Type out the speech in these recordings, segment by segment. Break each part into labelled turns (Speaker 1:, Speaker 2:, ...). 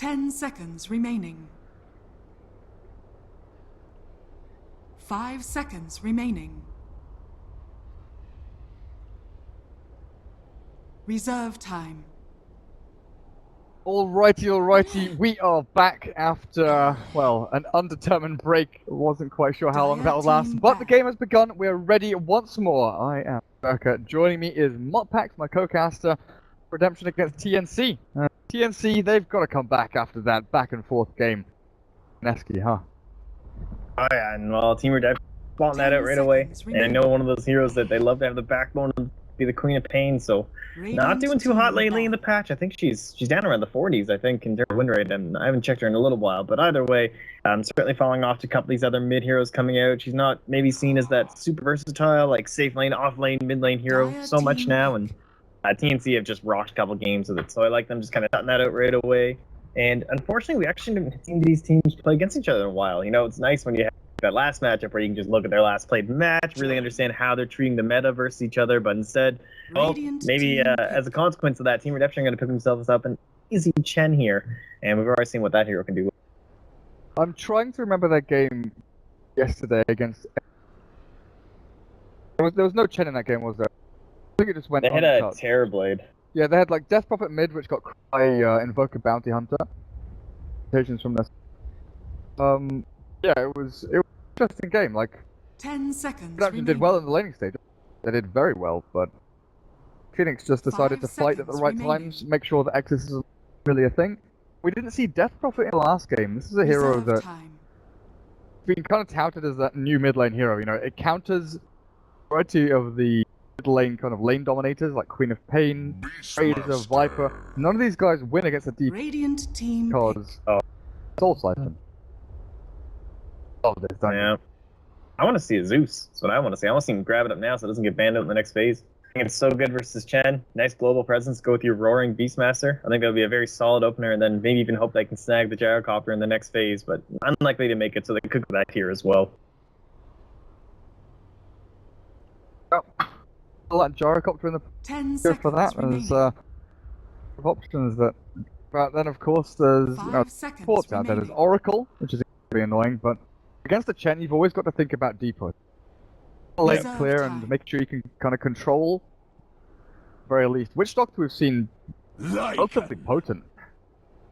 Speaker 1: 10 seconds remaining. 5 seconds remaining. Reserve time.
Speaker 2: Alrighty, we are back after, well, an undetermined break. Wasn't quite sure how long that would last, but the game has begun. We're ready once more. I am Burka. Joining me is Modpax, my co-caster. Redemption against TNC. TNC, they've got to come back after that back and forth game. Nesky, huh?
Speaker 3: Oh yeah, and well, Team Redemption spotting that out right away. And I know one of those heroes that they love to have the backbone and be the Queen of Pain, so not doing too hot lately in the patch. I think she's down around the 40s, I think, in terms of win rate, and I haven't checked her in a little while. But either way, certainly falling off to a couple of these other mid heroes coming out. She's not maybe seen as that super versatile, like safe lane, off lane, mid lane hero so much now, and TNC have just rocked a couple games with it, so I like them just kind of cutting that out right away. And unfortunately, we actually haven't seen these teams play against each other in a while. You know, it's nice when you have that last matchup where you can just look at their last played match, really understand how they're treating the meta versus each other, but instead, well, maybe as a consequence of that, Team Redemption are going to pick themselves up an easy Chen here, and we've already seen what that hero can do.
Speaker 2: I'm trying to remember that game yesterday against... There was no Chen in that game, was there? I think it just went
Speaker 3: They had a Terrorblade.
Speaker 2: Yeah, they had like Death Prophet mid, which got Invoker Bounty Hunter. From this. Yeah, it was an interesting game. Like
Speaker 1: 10 seconds.
Speaker 2: Redemption did well in the laning stage. They did very well, but Phoenix just decided to fight at the right times, make sure that Exodus is really a thing. We didn't see Death Prophet in the last game. This is a hero that's been kind of touted as that new mid lane hero. You know, it counters the variety of the mid lane kind of lane dominators like Queen of Pain, Razor, Viper. None of these guys win against the deep because Soul Siphon.
Speaker 3: Yeah. I want to see a Zeus. That's what I want to see. I want to see him grab it up now so it doesn't get banned out in the next phase. I think it's so good versus Chen. Nice global presence. Go with your Roaring Beastmaster. I think that'll be a very solid opener, and then maybe even hope they can snag the Gyrocopter in the next phase, but unlikely to make it, so they could go back here as well.
Speaker 2: That Gyrocopter in the
Speaker 1: 10 seconds
Speaker 2: for that. There's options that. But then, of course, there's supports out there. There's Oracle, which is really annoying, but against the Chen, you've always got to think about D-push. Lane clear and make sure you can kind of control, at the very least. Witch Doctor we've seen relatively potent.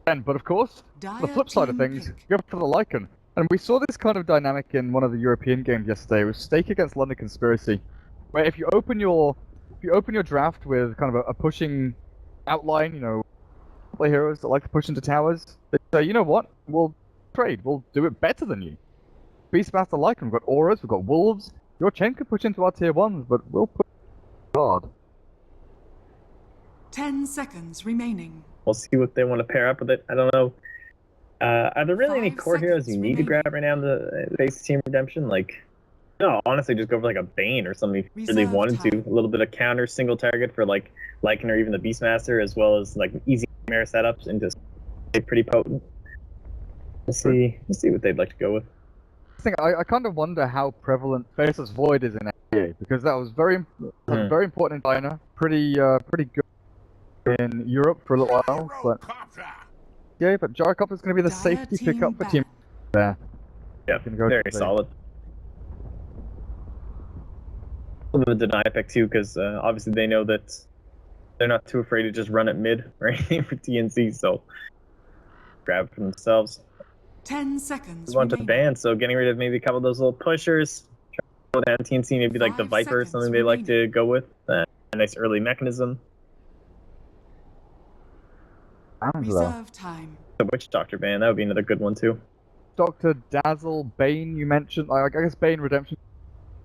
Speaker 2: But of course, the flip side of things, you go for the Lycan. And we saw this kind of dynamic in one of the European games yesterday. It was Stake against London Conspiracy, where if you open your draft with kind of a pushing outline, you know, play heroes that like to push into towers, they say, you know what, we'll trade, we'll do it better than you. Beastmaster Lycan, we've got auras, we've got wolves. Your Chen could push into our tier 1s, but we'll push hard.
Speaker 1: 10 seconds remaining.
Speaker 3: We'll see what they want to pair up with it. I don't know. Are there really any core heroes you need to grab right now in the base Team Redemption? Like, no, honestly, just go for like a Bane or something if you really wanted to. A little bit of counter single target for like Lycan or even the Beastmaster, as well as like easy mirror setups and just pretty potent. We'll see what they'd like to go with.
Speaker 2: I kind of wonder how prevalent Faceless Void is in NBA, because that was very important in China, pretty good in Europe for a little while, but yeah, but Gyrocopter is going to be the safety pickup for Team there.
Speaker 3: Yeah, very solid. A little bit of deny pick too, because obviously they know that they're not too afraid to just run it mid or anything for TNC, so grab it for themselves.
Speaker 1: 10 seconds.
Speaker 3: We want to ban, so getting rid of maybe a couple of those little pushers. Try to go down TNC, maybe like the Viper or something they like to go with. A nice early mechanism.
Speaker 1: Reserve time.
Speaker 3: The Witch Doctor ban, that would be another good one too.
Speaker 2: Doctor, Dazzle, Bane, you mentioned. I guess Bane, Redemption,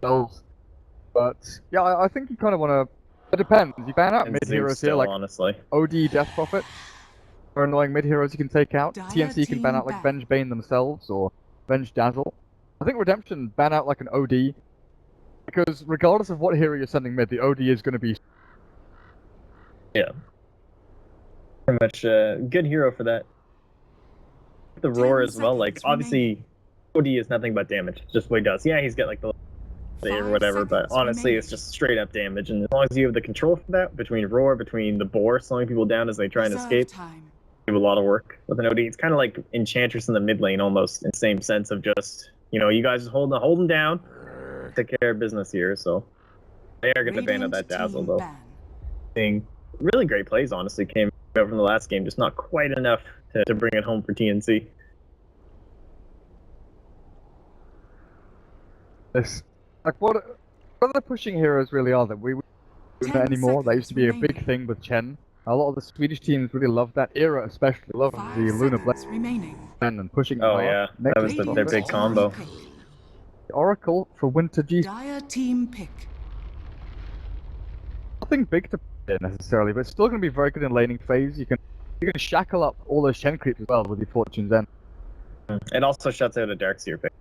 Speaker 2: but yeah, I think you kind of want to. It depends. You ban out mid heroes here, like
Speaker 3: honestly.
Speaker 2: OD Death Prophet. Or annoying mid heroes you can take out. TNC can ban out like Venge Bane themselves or Venge Dazzle. I think Redemption ban out like an OD, because regardless of what hero you're sending mid, the OD is going to be.
Speaker 3: Yeah. Pretty much a good hero for that. The Roar as well, like obviously OD is nothing but damage, just what he does. Yeah, he's got like the or whatever, but honestly it's just straight up damage, and as long as you have the control for that, between Roar, between the Boar slowing people down as they try and escape, do a lot of work with an OD. It's kind of like Enchantress in the mid lane almost, in the same sense of just, you guys just hold them down, take care of business here. So they are getting the ban of that dazzle though. Seeing really great plays, honestly, came out from the last game, just not quite enough to bring it home for TNC.
Speaker 2: This, like, what are the pushing heroes really are that we don't do that anymore? That used to be a big thing with Chen. A lot of the Swedish teams really loved that era, especially loved the Luna Blade and pushing.
Speaker 3: Oh yeah, that was their big combo.
Speaker 2: The Oracle for Winter G.
Speaker 1: Dire team pick.
Speaker 2: Nothing big to play necessarily, but it's still going to be very good in laning phase. You can shackle up all those Chen creeps as well with your Fortune's End.
Speaker 3: It also shuts out a Darkseer pick.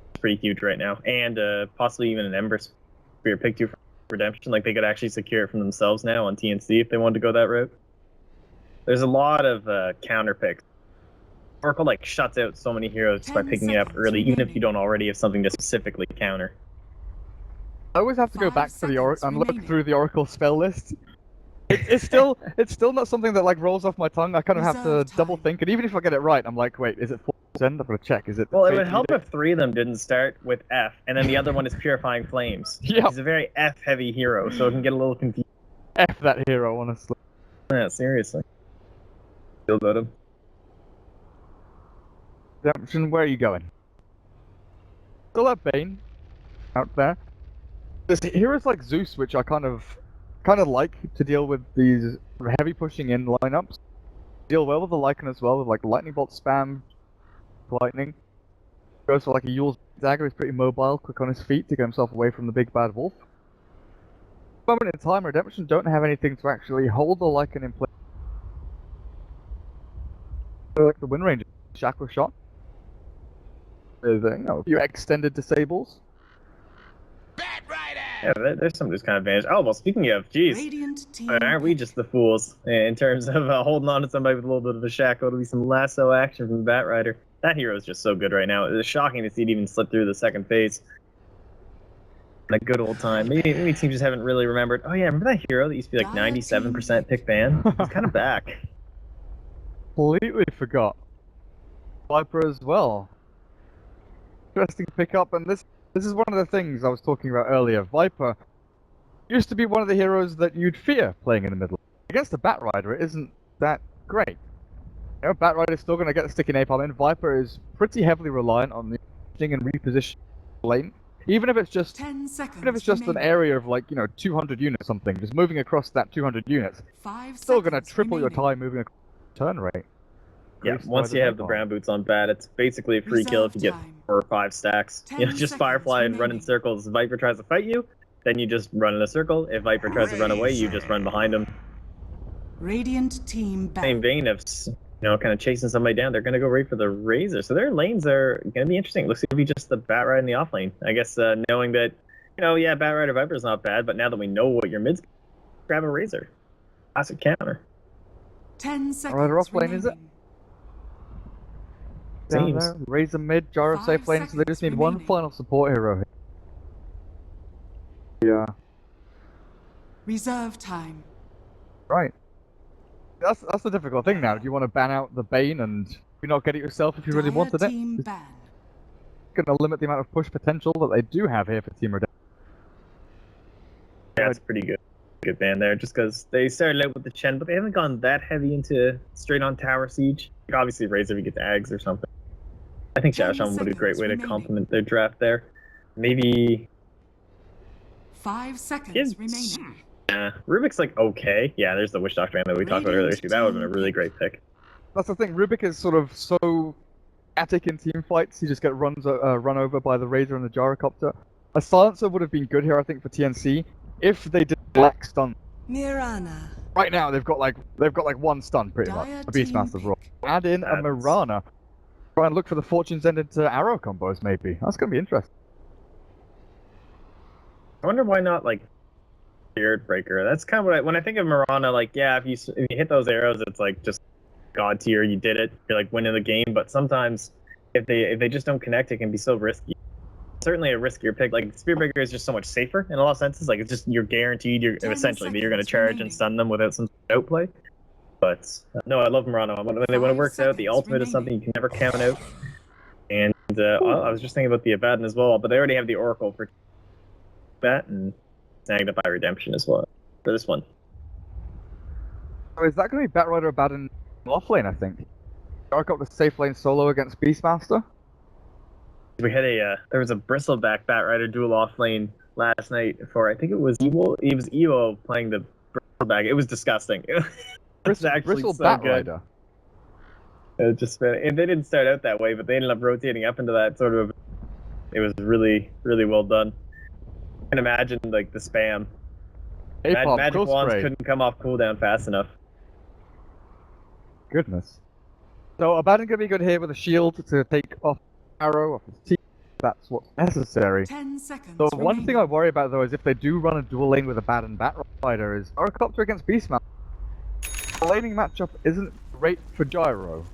Speaker 3: It's pretty huge right now, and possibly even an Ember Spear pick too for Redemption. Like they could actually secure it from themselves now on TNC if they wanted to go that route. There's a lot of counter picks. Oracle like shuts out so many heroes just by picking it up early, even if you don't already have something to specifically counter.
Speaker 2: I always have to go back to the Oracle and look through the Oracle spell list. It's still not something that like rolls off my tongue. I kind of have to double think, and even if I get it right, I'm like, wait, is it 4%? I'm gonna check. Is it?
Speaker 3: Well, it would help if 3 of them didn't start with F, and then the other one is Purifying Flames.
Speaker 2: Yeah,
Speaker 3: he's a very F-heavy hero, so it can get a little confused.
Speaker 2: F that hero, honestly.
Speaker 3: Yeah, seriously. Feel about him.
Speaker 2: Redemption, where are you going? Still at Bane out there. There's heroes like Zeus, which I kind of like to deal with these heavy pushing in lineups. Deal well with the Lycan as well, with like lightning bolt spam, lightning. Goes for like a Yule's dagger. He's pretty mobile, quick on his feet to get himself away from the big bad wolf. At the moment in time, Redemption don't have anything to actually hold the Lycan in place. Like the win range, shackle shot. There's a few extended disables.
Speaker 3: Yeah, there's some just kind of advantage. Oh, well, speaking of, geez, aren't we just the fools in terms of holding on to somebody with a little bit of a shackle? It'll be some lasso action from the Bat Rider. That hero is just so good right now. It's shocking to see it even slip through the second phase. A good old time. Maybe teams just haven't really remembered. Oh yeah, remember that hero that used to be like 97% pick ban? He's kind of back.
Speaker 2: Completely forgot. Viper as well. Interesting pickup, and this is one of the things I was talking about earlier. Viper used to be one of the heroes that you'd fear playing in the middle. Against the Bat Rider, it isn't that great. Bat Rider's still going to get the sticky napalm in. Viper is pretty heavily reliant on the and reposition lane. Even if it's just an area of like 200 units or something, just moving across that 200 units, still going to triple your time moving across the turn rate.
Speaker 3: Yeah, once you have the brown boots on Bat, it's basically a free kill if you get 4 or 5 stacks. Just Firefly and run in circles. If Viper tries to fight you, then you just run in a circle. If Viper tries to run away, you just run behind him.
Speaker 1: Radiant team back.
Speaker 3: Same vein of kind of chasing somebody down, they're going to go right for the Razor. So their lanes are going to be interesting. Looks to be just the Bat Rider in the off lane. I guess knowing that, Bat Rider Viper is not bad, but now that we know what your mid's, grab a Razor. Classic counter.
Speaker 1: 10 seconds.
Speaker 2: Rider off lane, is it? Down there, Razor mid, Gyro safe lane, so they just need one final support hero here. Yeah.
Speaker 1: Reserve time.
Speaker 2: Right. That's the difficult thing now. Do you want to ban out the Bane and you not get it yourself if you really wanted it? It's going to limit the amount of push potential that they do have here for Team Redem.
Speaker 3: Yeah, it's pretty good. Good ban there, just because they started out with the Chen, but they haven't gone that heavy into straight on tower siege. Like obviously, Razor, if you get the Ags or something. I think Shadowshaman would be a great way to complement their draft there. Maybe
Speaker 1: 5 seconds remaining.
Speaker 3: Yeah, Rubik's like okay. Yeah, there's the Witch Doctor that we talked about earlier too. That would have been a really great pick.
Speaker 2: That's the thing. Rubik is sort of so static in team fights. You just get run over by the Razor and the Gyrocopter. A Silencer would have been good here, I think, for TNC if they did black stun.
Speaker 1: Mirana.
Speaker 2: Right now they've got like 1 stun pretty much. A Beastmaster's Roar. Add in a Mirana. Try and look for the Fortune's End into arrow combos maybe. That's gonna be interesting.
Speaker 3: I wonder why not like Spirit Breaker. That's kind of what when I think of Mirana, like if you hit those arrows, it's like just god tier. You did it. You're like winning the game. But sometimes if they just don't connect, it can be so risky. Certainly a riskier pick. Like Spirit Breaker is just so much safer in a lot of senses. Like it's just you're guaranteed. You're essentially that you're going to charge and stun them without some outplay. But no, I love Murano. When it works out, the ultimate is something you can never count out. And well, I was just thinking about the Abaddon as well, but they already have the Oracle for that and snagged up by Redemption as well for this one.
Speaker 2: So is that going to be Batrider Abaddon off lane, I think? Dark up the safe lane solo against Beastmaster?
Speaker 3: We had there was a Bristleback Batrider duel off lane last night for, I think it was Evo. It was Evo playing the Bristleback. It was disgusting. It was actually
Speaker 2: Bristle
Speaker 3: so
Speaker 2: Batrider.
Speaker 3: It just and they didn't start out that way, but they ended up rotating up into that sort of. It was really, really well done. I can imagine like the spam. Magic wands couldn't come off cooldown fast enough.
Speaker 2: Goodness. So Abaddon gonna be good here with a shield to take off arrow off his teeth. That's what's necessary.
Speaker 1: 10 seconds.
Speaker 2: The one thing I worry about though is if they do run a dual lane with Abaddon Batrider is Oracopter against Beastmaster. The laning matchup isn't great for Gyro.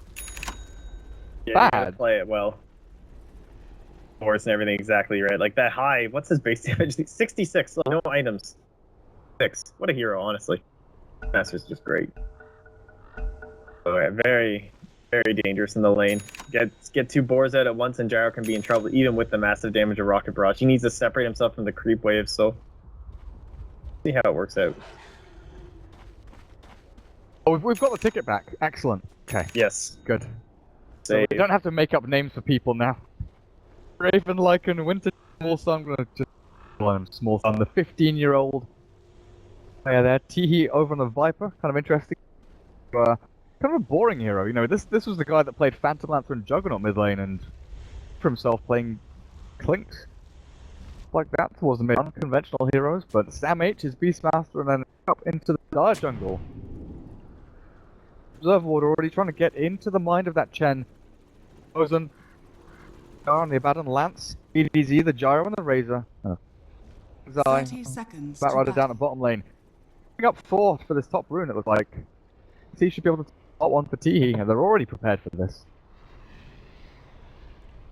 Speaker 3: Yeah, you gotta play it well. Force and everything exactly right. Like that high, what's his base damage? 66, no items. 6. What a hero, honestly. Master's just great. So yeah, very, very dangerous in the lane. Get 2 boars out at once and Gyro can be in trouble even with the massive damage of Rocket Barrage. He needs to separate himself from the creep wave, so see how it works out.
Speaker 2: Oh, we've got the ticket back. Excellent. Okay.
Speaker 3: Yes.
Speaker 2: Good. So we don't have to make up names for people now. Raven, Lycan, Winter, Small Sun. I'm gonna just call him Small Sun. The 15-year-old player there. Teehee over on the Viper. Kind of interesting. Kind of a boring hero. You know, this was the guy that played Phantom Lancer and Juggernaut mid lane and for himself playing Clinks like that towards the mid. Unconventional heroes, but Sam H is Beastmaster and then up into the Dire jungle. Observer Ward already trying to get into the mind of that Chen. Ozen on the Abaddon Lance, EDZ, the Gyro and the Razor.
Speaker 1: 30 seconds.
Speaker 2: Batrider down at bottom lane. Picking up 4th for this top rune, it looks like. He should be able to spot one for Teehee, and they're already prepared for this.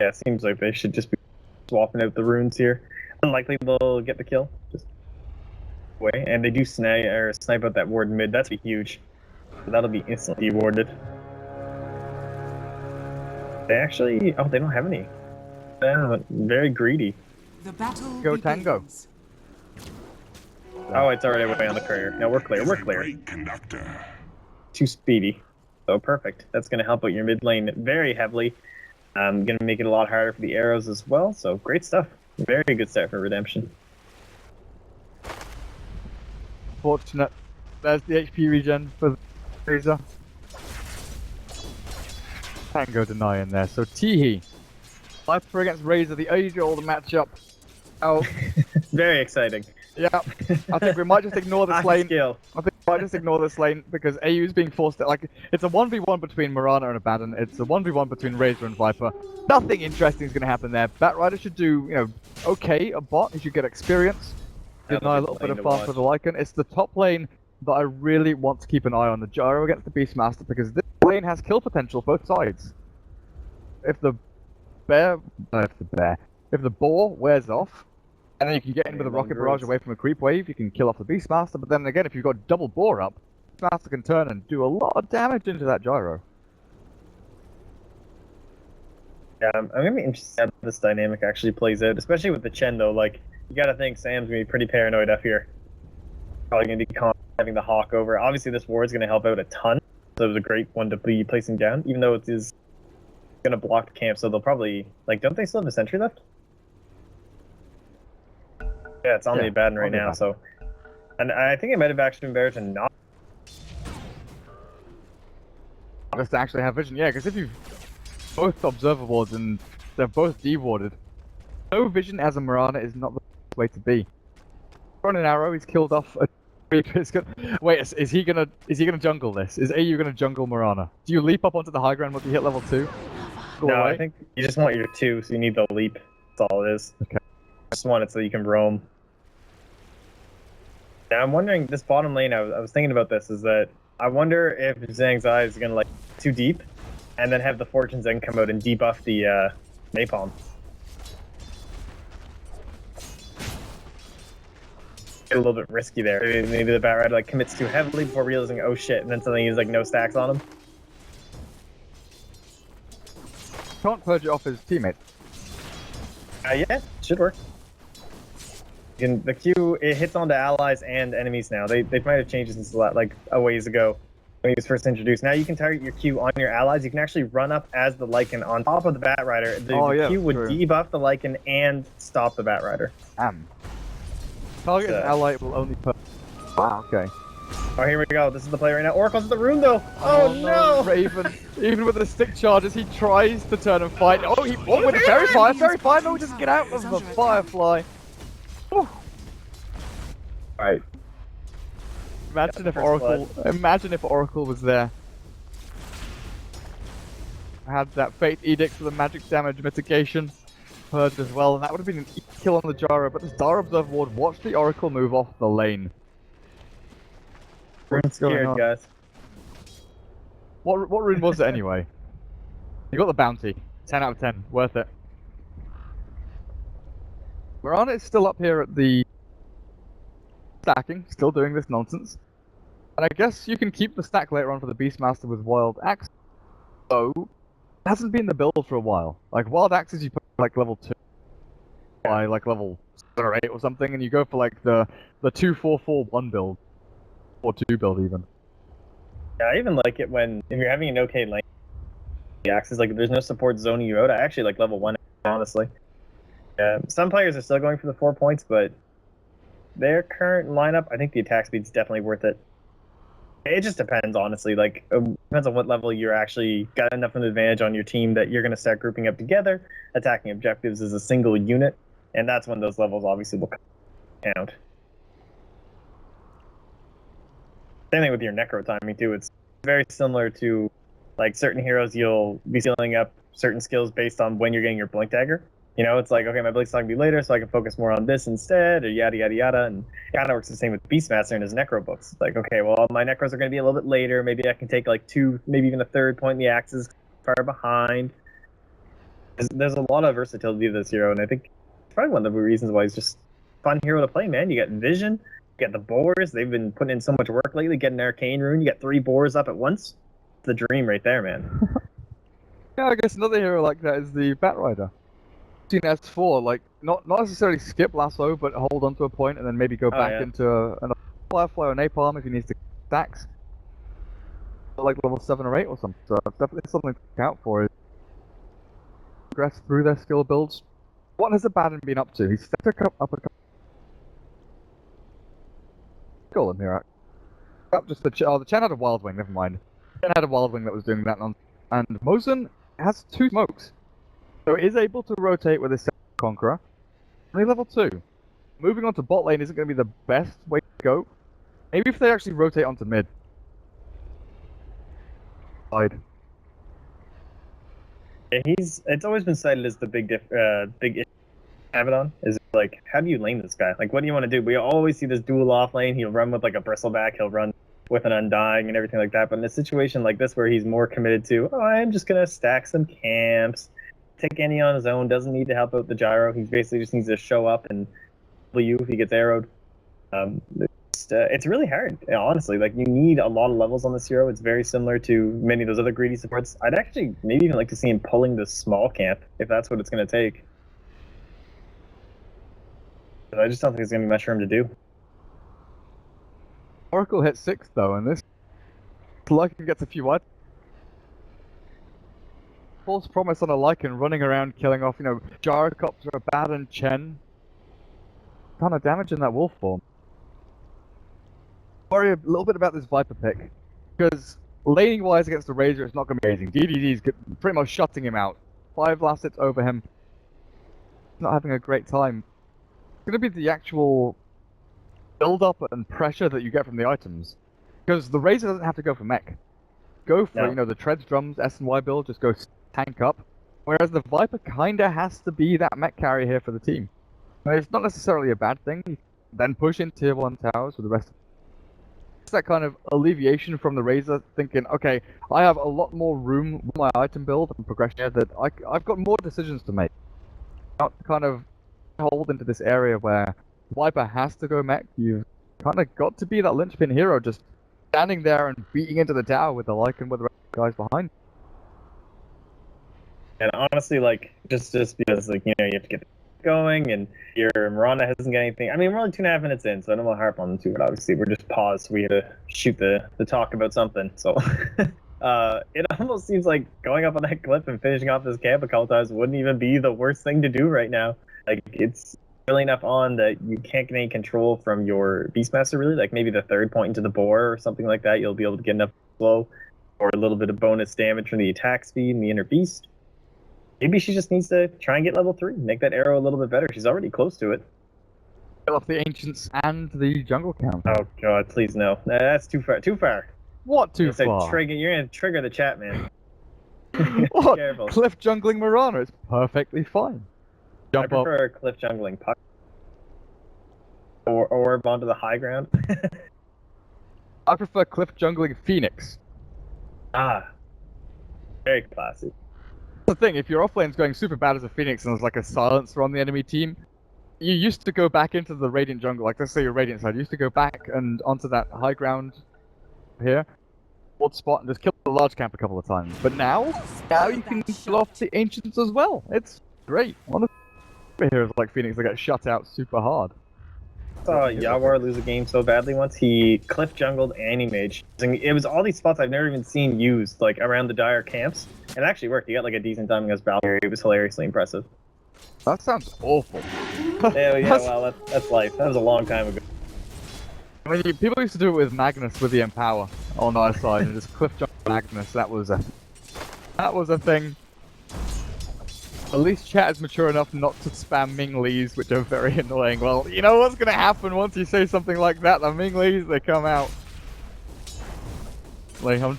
Speaker 3: Yeah, it seems like they should just be swapping out the runes here. Unlikely they'll get the kill. Just away. And they do snipe out that ward mid. That's huge. That'll be instantly rewarded. They actually... Oh, they don't have any. Very greedy.
Speaker 1: The battle
Speaker 2: Go
Speaker 1: begins.
Speaker 2: Tango.
Speaker 3: Oh, it's already away on the courier. No, we're clear. We're clear. Too speedy. So perfect. That's going to help out your mid lane very heavily. Going to make it a lot harder for the arrows as well. So great stuff. Very good start for Redemption.
Speaker 2: Fortunate. There's the HP regen for the Razor. Tango denying there. So Teehee. Viper against Razor, the age-old matchup. Oh.
Speaker 3: Very exciting.
Speaker 2: Yeah. I think we might just ignore this lane.
Speaker 3: Skill.
Speaker 2: I think we might just ignore this lane because AU's being forced to, like, it's a 1v1 between Mirana and Abaddon. It's a 1v1 between Razor and Viper. Nothing interesting is going to happen there. Batrider should do, you know, okay, a bot. He should get experience. Deny a little bit of fast for the Lycan. It's the top lane that I really want to keep an eye on. The Gyro against the Beastmaster because this lane has kill potential both sides. If the boar wears off, and then you can get in with a rocket barrage away from a creep wave, you can kill off the Beastmaster, but then again, if you've got double boar up, Beastmaster can turn and do a lot of damage into that Gyro.
Speaker 3: Yeah, I'm gonna be interested how this dynamic actually plays out, especially with the Chen though. Like, you gotta think Sam's gonna be pretty paranoid up here. Probably gonna be having the Hawk over. Obviously, this ward's gonna help out a ton, so it was a great one to be placing down, even though it is gonna block the camp, so they'll probably, like, don't they still have a sentry left? Yeah, it's on the Abaddon right now, so... And I think it might have actually been better to not...
Speaker 2: Just to actually have vision, yeah, because if you've both observer wards and they're both dewarded, no vision as a Mirana is not the best way to be. On an arrow, he's killed off a creep. Wait, is he gonna jungle this? Is AU gonna jungle Mirana? Do you leap up onto the high ground once you hit level 2?
Speaker 3: No, I think you just want your 2, so you need the leap. That's all it is.
Speaker 2: Okay.
Speaker 3: Just want it so you can roam. Now I'm wondering, this bottom lane, I was thinking about this, is that I wonder if Zhang's Eye is gonna, like, too deep, and then have the Fortune's End come out and debuff the Napalm. get a little bit risky there. Maybe the Batrider like commits too heavily before realizing, oh shit, and then suddenly he's like no stacks on him.
Speaker 2: Can't purge it off his teammate.
Speaker 3: Yeah, should work. The Q, it hits onto allies and enemies now. They might have changed it since like a ways ago when he was first introduced. Now you can target your Q on your allies. You can actually run up as the Lycan on top of the Batrider. The Q would debuff the Lycan and stop the Batrider.
Speaker 2: Target an ally will only purge. Wow, okay.
Speaker 3: Oh, here we go. This is the play right now. Oracle's at the rune though. Oh no!
Speaker 2: Raven, even with the stick charges, he tries to turn and fight. Oh, with the fairy fire. Fairy fire, no, just get out of the Firefly. Right. Imagine if Oracle was there. Had that Fate Edict for the magic damage mitigation purged as well, and that would have been an easy kill on the Gyro, but the Star Observer Ward watched the Oracle move off the lane.
Speaker 3: We're scared, guys.
Speaker 2: What rune was it anyway? You got the bounty. 10 out of 10. Worth it. Mirana is still up here at the stacking, still doing this nonsense. And I guess you can keep the stack later on for the Beastmaster with Wild Axe. So, it hasn't been the build for a while. Like, Wild Axes you put like level 2 by like level 7 or 8 or something, and you go for like the 2-4-4-1 build. Or 2 build even.
Speaker 3: Yeah, I even like it when, if you're having an okay lane, the axes, like if there's no support zoning you out, I actually like level 1, honestly. Some players are still going for the 4 points, but their current lineup, I think the attack speed's definitely worth it. It just depends, honestly. Like, it depends on what level you're actually got enough of an advantage on your team that you're going to start grouping up together, attacking objectives as a single unit, and that's when those levels obviously will count. Same thing with your necro timing too. It's very similar to like certain heroes. You'll be scaling up certain skills based on when you're getting your blink dagger. You know, it's like, okay, my blink's not gonna be later, so I can focus more on this instead, or yada yada yada. And it kind of works the same with Beastmaster and his necro books. It's like, okay, well, my necros are gonna be a little bit later. Maybe I can take like 2, maybe even a 3rd point in the axes far behind. There's a lot of versatility of this hero, and I think it's probably one of the reasons why he's just a fun hero to play. Man, you got vision. You got the boars. They've been putting in so much work lately, getting an arcane rune. You got 3 boars up at once. It's the dream right there, man.
Speaker 2: Yeah, I guess another hero like that is the Batrider. Seen S4, like not necessarily skip lasso, but hold onto a point and then maybe go back into another Firefly or Napalm if he needs to stacks. Like level 7 or 8 or something. So it's definitely something to look out for. Progress through their skill builds. What has the Baden been up to? He's stepped up a couple. Goal in here. Just the Chen had a Wild Wing, never mind. Chen had a Wild Wing that was doing that nonsense. And Mosin has 2 smokes. So he is able to rotate with his Conqueror. Only level 2. Moving on to bot lane isn't going to be the best way to go. Maybe if they actually rotate onto mid. Side.
Speaker 3: Yeah, it's always been cited as the big issue. Abaddon is like, how do you lane this guy? Like, what do you want to do? We always see this dual off lane. He'll run with like a bristleback. He'll run with an undying and everything like that. But in a situation like this where he's more committed to, oh, I'm just gonna stack some camps, take any on his own. Doesn't need to help out the Gyro. He basically just needs to show up and W if he gets arrowed. It's really hard, honestly. Like, you need a lot of levels on this hero. It's very similar to many of those other greedy supports. I'd actually maybe even like to see him pulling this small camp if that's what it's gonna take. But I just don't think it's going to be much for him to do.
Speaker 2: Oracle hit 6 though, and this Lycan gets a few items. False promise on a Lycan running around killing off, Gyrocopter, Bad and Chen. Ton of damage in that wolf form. Worry a little bit about this Viper pick, because laning wise against the Razor it's not going to be amazing. DDD's pretty much shutting him out. 5 last hits over him. Not having a great time. It's going to be the actual build-up and pressure that you get from the items. Because the Razor doesn't have to go for mech. Go for, the Treads Drums, S and Y build, just go tank up. Whereas the Viper kinda has to be that mech carrier here for the team. I mean, it's not necessarily a bad thing. You then push in tier 1 towers with the rest. It's that kind of alleviation from the Razor, thinking, okay, I have a lot more room with my item build and progression here that I've got more decisions to make. Not kind of hold into this area where Viper has to go mech. You've kind of got to be that linchpin hero, just standing there and beating into the tower with the Lycan with the guys behind.
Speaker 3: And honestly, like, just because, like, you know, you have to get going, and your Miranda hasn't got anything. I mean, we're only 2.5 minutes in, so I don't want to harp on them too, but obviously we're just paused, so we had to shoot the talk about something. So it almost seems like going up on that cliff and finishing off this camp a couple times wouldn't even be the worst thing to do right now. Like, it's really enough on that you can't get any control from your Beastmaster, really. Like, maybe the third point into the boar or something like that, you'll be able to get enough flow or a little bit of bonus damage from the attack speed and the inner beast. Maybe she just needs to try and get level 3, make that arrow a little bit better. She's already close to it.
Speaker 2: Kill off the ancients and the jungle camp.
Speaker 3: Oh god, please no. That's too far. Too far.
Speaker 2: What too far?
Speaker 3: You're gonna trigger the chat, man.
Speaker 2: What?
Speaker 3: Careful.
Speaker 2: Cliff jungling Mirana, it's perfectly fine.
Speaker 3: I prefer cliff jungling Puck. Or orb onto the high ground.
Speaker 2: I prefer cliff jungling Phoenix.
Speaker 3: Ah. Very classy.
Speaker 2: The thing, if your offlane's going super bad as a Phoenix and there's like a silencer on the enemy team, you used to go back into the Radiant jungle, like let's say your Radiant side, you used to go back and onto that high ground here, odd spot, and just kill the large camp a couple of times. But now you can kill off the Ancients as well. It's great. Honestly, heroes like Phoenix that get shut out super hard.
Speaker 3: I saw Yawar lose a game so badly once. He cliff jungled Animage. It was all these spots I've never even seen used, like around the dire camps. And it actually worked. He got like a decent time against Valkyrie. It was hilariously impressive.
Speaker 2: That sounds awful.
Speaker 3: Yeah, well, that's life. That was a long time ago.
Speaker 2: I mean, people used to do it with Magnus with the Empower on our side, and just cliff jump Magnus. That was a thing. At least chat is mature enough not to spam Ming Lees, which are very annoying. Well, you know what's gonna happen once you say something like that? The Ming Lees, they come out. Like, I'm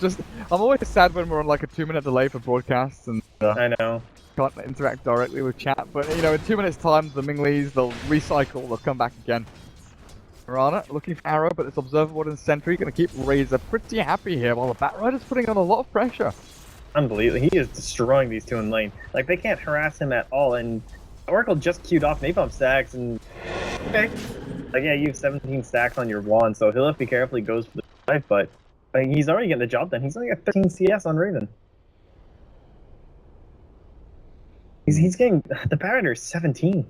Speaker 2: always sad when we're on like a 2-minute delay for broadcasts and
Speaker 3: I know.
Speaker 2: Can't interact directly with chat. But you know, in 2 minutes time, the Ming Lees, they'll recycle, they'll come back again. Mirana looking for arrow, but it's observable in Sentry. Gonna keep Razor pretty happy here, while the Batrider's putting on a lot of pressure.
Speaker 3: Unbelievable. He is destroying these two in lane. Like, they can't harass him at all, and Oracle just queued off Napalm stacks, and okay. Like, yeah, you have 17 stacks on your wand, so he'll have to be careful he goes for the 5, but he's already getting the job done. He's only got 13 CS on Raven. He's getting... The Batrider is 17.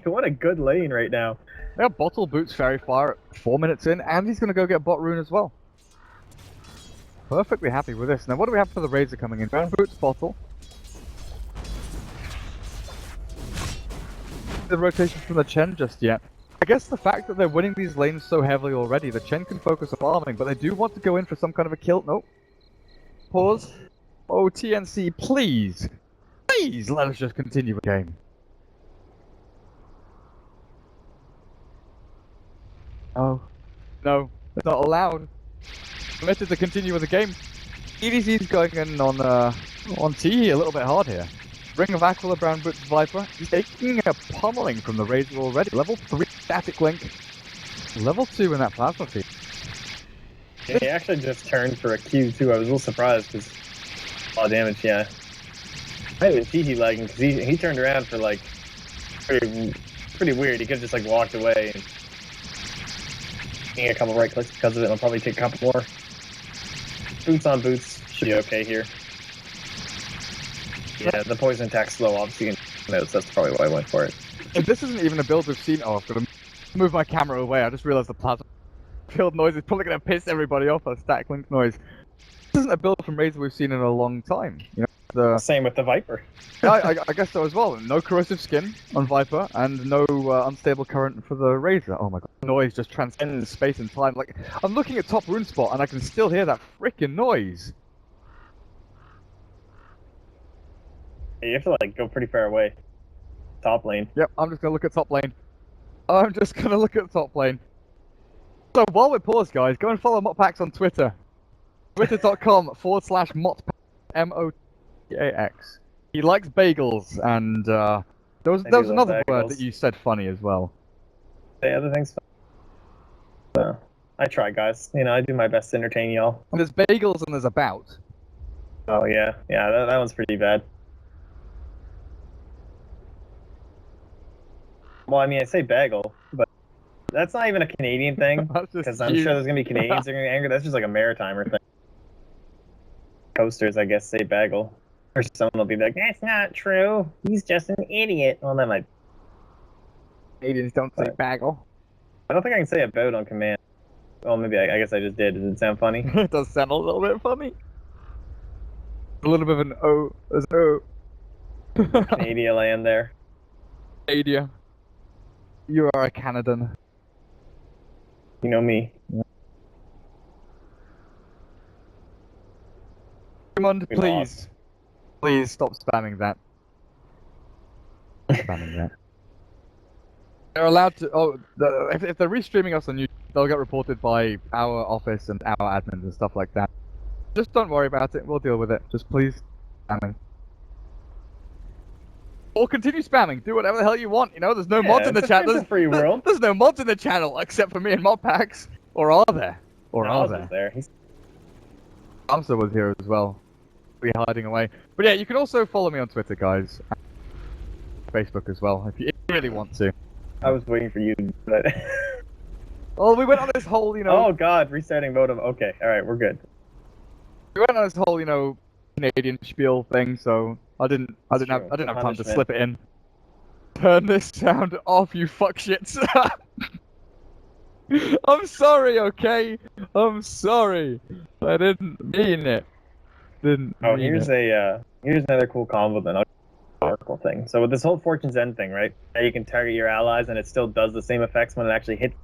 Speaker 3: What a good lane right now.
Speaker 2: Yeah, Bottle boots Fairy Fire at 4 minutes in, and he's gonna go get bot rune as well. Perfectly happy with this. Now, what do we have for the Razor coming in? Brown boots, Bottle. The rotation from the Chen just yet. I guess the fact that they're winning these lanes so heavily already, the Chen can focus on farming, but they do want to go in for some kind of a kill. Nope. Pause. Oh, TNC, please. Please, let us just continue the game. Oh. No, it's not allowed. Permitted to continue with the game. EDC's going in on T a little bit hard here. Ring of Aquila, Brown Boots, Viper. He's taking a pummeling from the Razor already. Level 3 static link. Level 2 in that plasma feed.
Speaker 3: Yeah, he actually just turned for a Q too. I was a little surprised because a lot of damage, yeah. I was T lagging because he turned around for like pretty weird. He could have just like walked away and getting a couple right clicks because of it. I'll probably take a couple more. Boots on boots should be okay here. Yeah, the poison attack's slow, obviously, so that's probably why I went for it.
Speaker 2: If this isn't even a build we've seen, oh, I've got to move my camera away. I just realized the plasma field noise is probably going to piss everybody off, that static link noise. This isn't a build from Razor we've seen in a long time. You know,
Speaker 3: same with the Viper.
Speaker 2: I guess so as well. No corrosive skin on Viper, and no unstable current for the Razor. Oh my god, noise just transcends space and time. Like, I'm looking at top rune spot, and I can still hear that freaking noise.
Speaker 3: You have to like go pretty far away. Top lane.
Speaker 2: Yep, I'm just gonna look at top lane. I'm just gonna look at top lane. So while we're paused, guys, go and follow Motpax on Twitter. Twitter.com/Motpax. M-O-T-A-X. He likes bagels, and there was another word that you said funny as well.
Speaker 3: The other thing's fun. I try, guys. You know, I do my best to entertain y'all.
Speaker 2: There's bagels and there's about.
Speaker 3: Oh yeah, that one's pretty bad. Well, I mean, I say bagel, but That's not even a Canadian thing,
Speaker 2: That's just
Speaker 3: because I'm
Speaker 2: cute.
Speaker 3: sure there's gonna be Canadians that are gonna be angry. That's just like a maritimer thing. Coasters, I guess, say bagel, or someone will be like, "That's not true. He's just an idiot." Well, then
Speaker 2: Canadians don't say bagel.
Speaker 3: I don't think I can say about on command. Well, maybe I guess I just did. Does it sound funny?
Speaker 2: It does sound a little bit funny. A little bit of an O. There's O.
Speaker 3: Canada land there.
Speaker 2: Canada. You are a Canadan.
Speaker 3: You know me.
Speaker 2: Come on,
Speaker 3: We
Speaker 2: please.
Speaker 3: lost.
Speaker 2: Please stop spamming that. Spamming that. They're allowed to. Oh, if they're restreaming us on YouTube, they'll get reported by our office and our admins and stuff like that. Just don't worry about it. We'll deal with it. Just please, spamming. Or continue spamming. Do whatever the hell you want. You know, there's no mods in the channel.
Speaker 3: It's a free world.
Speaker 2: There's no mods in the channel except for me and mod packs. Or are there? Or
Speaker 3: No,
Speaker 2: are
Speaker 3: Oz
Speaker 2: there?
Speaker 3: was there. He's...
Speaker 2: Hamster was here as well. Be hiding away. But yeah, you can also follow me on Twitter, guys. Facebook as well, if you really want to.
Speaker 3: I was waiting for you, but...
Speaker 2: Well, we went on this whole, you know...
Speaker 3: Oh god, restarting modem. Okay, alright, we're good.
Speaker 2: We went on this whole, you know, Canadian spiel thing, so I didn't have time to
Speaker 3: Punishment.
Speaker 2: slip it in. Turn this sound off, you fuck shits. I'm sorry, okay? I'm sorry. I didn't mean it.
Speaker 3: Oh, here's another cool combo then. Oracle thing. So with this whole Fortune's End thing, right? You can target your allies and it still does the same effects when it actually hits.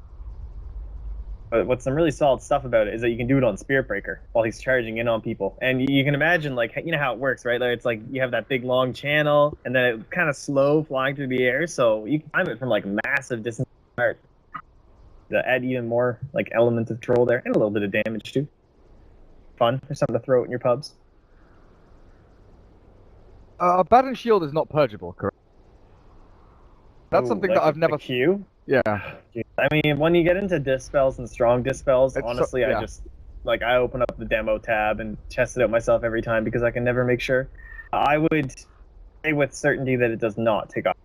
Speaker 3: But what's some really solid stuff about it is that you can do it on Spear Breaker while he's charging in on people. And you can imagine, like, you know how it works, right? Like, it's like you have that big long channel and then it kind of slow flying through the air, so you can time it from like massive distance apart to add even more like element of troll there and a little bit of damage too. Fun. There's something to throw in your pubs.
Speaker 2: Baton Shield is not purgeable, correct? That's something
Speaker 3: like
Speaker 2: that I've never...
Speaker 3: Q?
Speaker 2: Yeah.
Speaker 3: I mean, when you get into dispels and strong dispels,
Speaker 2: It's
Speaker 3: honestly,
Speaker 2: yeah.
Speaker 3: I just, like, I open up the demo tab and test it out myself every time because I can never make sure. I would say with certainty that it does not take off.